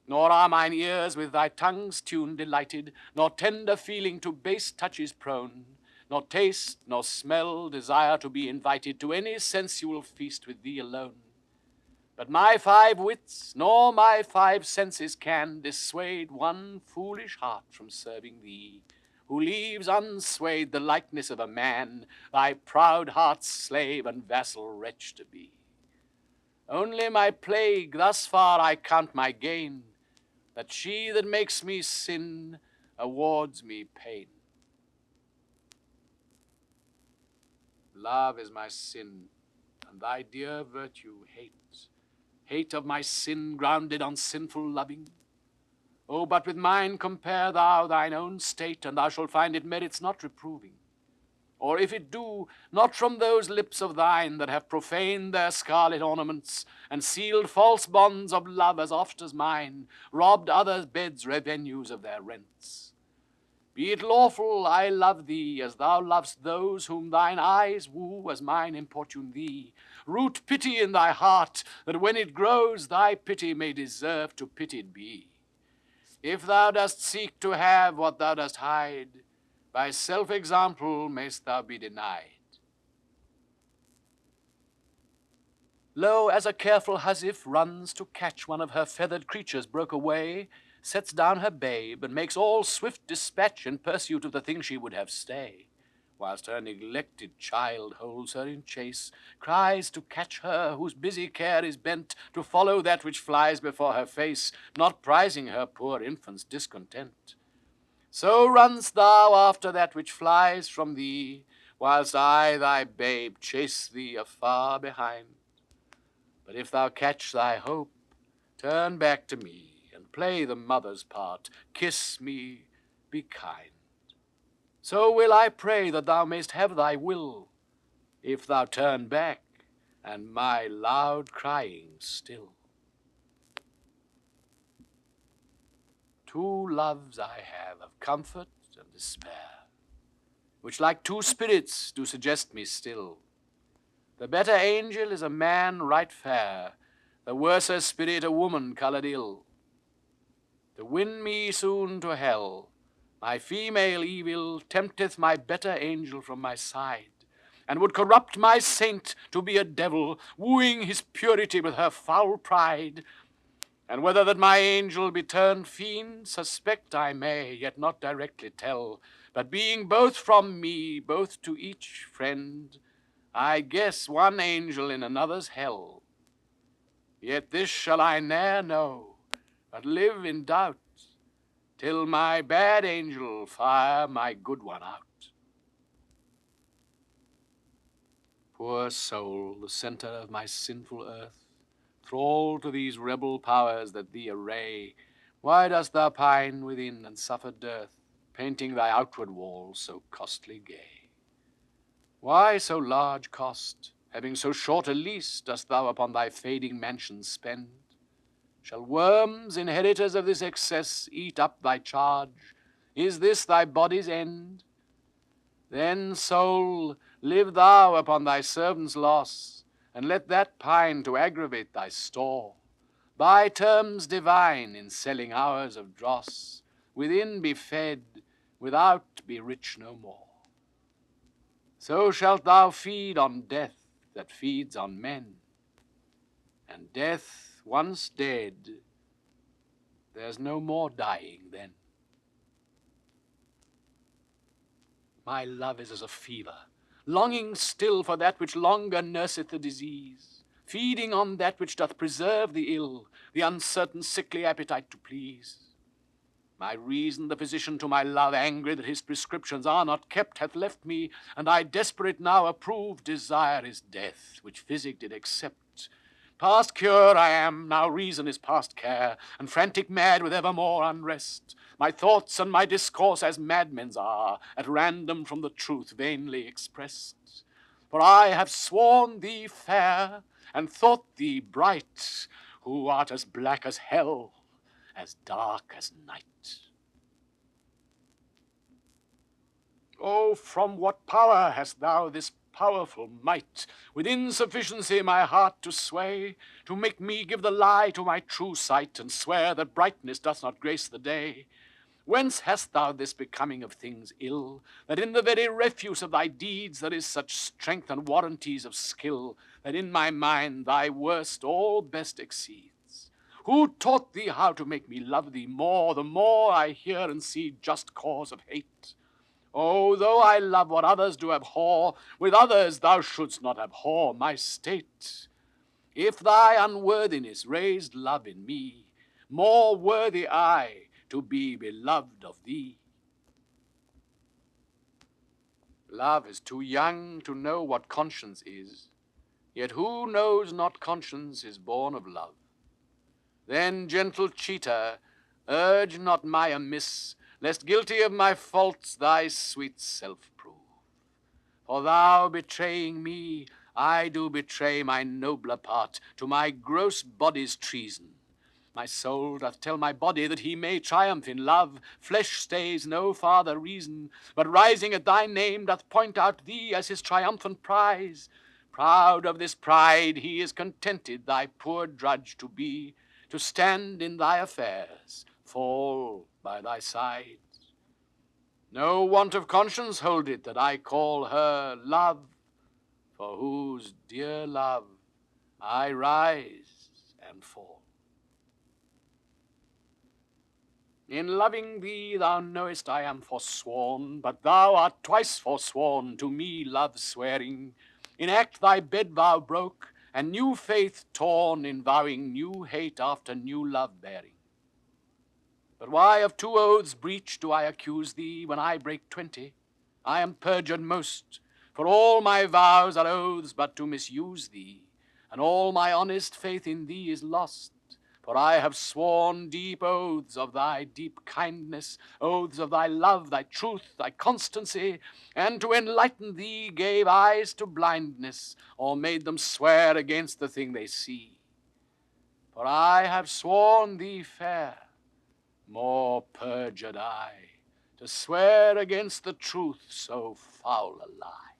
[SPEAKER 1] Nor are mine ears with thy tongue's tune delighted, nor tender feeling to base touches prone, nor taste, nor smell desire to be invited to any sensual feast with thee alone. But my 5 wits, nor my 5 senses can dissuade one foolish heart from serving thee, who leaves unswayed the likeness of a man, thy proud heart's slave and vassal wretch to be. Only my plague thus far I count my gain, that she that makes me sin awards me pain. Love is my sin, and thy dear virtue hate. Hate of my sin grounded on sinful loving. Oh, but with mine compare thou thine own state, and thou shalt find it merits not reproving. Or if it do, not from those lips of thine that have profaned their scarlet ornaments, and sealed false bonds of love as oft as mine, robbed others' beds' revenues of their rents. Be it lawful I love thee as thou lovest those whom thine eyes woo as mine importune thee. Root pity in thy heart, that when it grows, thy pity may deserve to pitied be. If thou dost seek to have what thou dost hide, by self-example mayst thou be denied. Lo, as a careful husif runs to catch one of her feathered creatures broke away, sets down her babe, and makes all swift dispatch in pursuit of the thing she would have stay, whilst her neglected child holds her in chase, cries to catch her, whose busy care is bent to follow that which flies before her face, not prizing her poor infant's discontent. So runn'st thou after that which flies from thee, whilst I, thy babe, chase thee afar behind. But if thou catch thy hope, turn back to me, and play the mother's part, kiss me, be kind. So will I pray that thou mayst have thy will, if thou turn back, and my loud crying still. 2 loves I have of comfort and despair, which like 2 spirits do suggest me still. The better angel is a man right fair, the worser spirit a woman colored ill. To win me soon to hell, my female evil tempteth my better angel from my side, and would corrupt my saint to be a devil, wooing his purity with her foul pride. And whether that my angel be turned fiend, suspect I may, yet not directly tell, but being both from me, both to each friend, I guess one angel in another's hell. Yet this shall I ne'er know, but live in doubt, till my bad angel fire my good one out. Poor soul, the center of my sinful earth, thrall to these rebel powers that thee array, why dost thou pine within and suffer dearth, painting thy outward walls so costly gay? Why so large cost, having so short a lease, dost thou upon thy fading mansions spend? Shall worms, inheritors of this excess, eat up thy charge? Is this thy body's end? Then, soul, live thou upon thy servant's loss, and let that pine to aggravate thy store. Buy terms divine in selling hours of dross, within be fed, without be rich no more. So shalt thou feed on death that feeds on men, and death once dead, there's no more dying then. My love is as a fever, longing still for that which longer nurseth the disease, feeding on that which doth preserve the ill, the uncertain sickly appetite to please. My reason, the physician to my love, angry that his prescriptions are not kept, hath left me, and I desperate now approve desire is death, which physic did accept.
[SPEAKER 2] Past cure I am, now reason is past care, and frantic mad with evermore unrest. My thoughts and my discourse as madmen's are, at random from the truth vainly expressed. For I have sworn thee fair, and thought thee bright, who art as black as hell, as dark as night. Oh, from what power hast thou this powerful might, with insufficiency my heart to sway, to make me give the lie to my true sight, and swear that brightness doth not grace the day? Whence hast thou this becoming of things ill, that in the very refuse of thy deeds there is such strength and warranties of skill, that in my mind thy worst all best exceeds? Who taught thee how to make me love thee more, the more I hear and see just cause of hate? Oh, though I love what others do abhor, with others thou shouldst not abhor my state. If thy unworthiness raised love in me, more worthy I to be beloved of thee. Love is too young to know what conscience is, yet who knows not conscience is born of love. Then, gentle cheater, urge not my amiss, lest guilty of my faults thy sweet self prove. For thou betraying me, I do betray my nobler part to my gross body's treason. My soul doth tell my body that he may triumph in love. Flesh stays no farther reason, but rising at thy name doth point out thee as his triumphant prize. Proud of this pride, he is contented thy poor drudge to be, to stand in thy affairs, fall by thy sides. No want of conscience hold it that I call her love, for whose dear love I rise and fall. In loving thee, thou knowest I am forsworn, but thou art twice forsworn to me, love swearing. In act thy bed vow broke, and new faith torn in vowing new hate after new love bearing. But why of 2 oaths breach do I accuse thee when I break 20? I am perjured most, for all my vows are oaths but to misuse thee, and all my honest faith in thee is lost. For I have sworn deep oaths of thy deep kindness, oaths of thy love, thy truth, thy constancy, and to enlighten thee gave eyes to blindness, or made them swear against the thing they see. For I have sworn thee fair, more perjured I, to swear against the truth so foul a lie.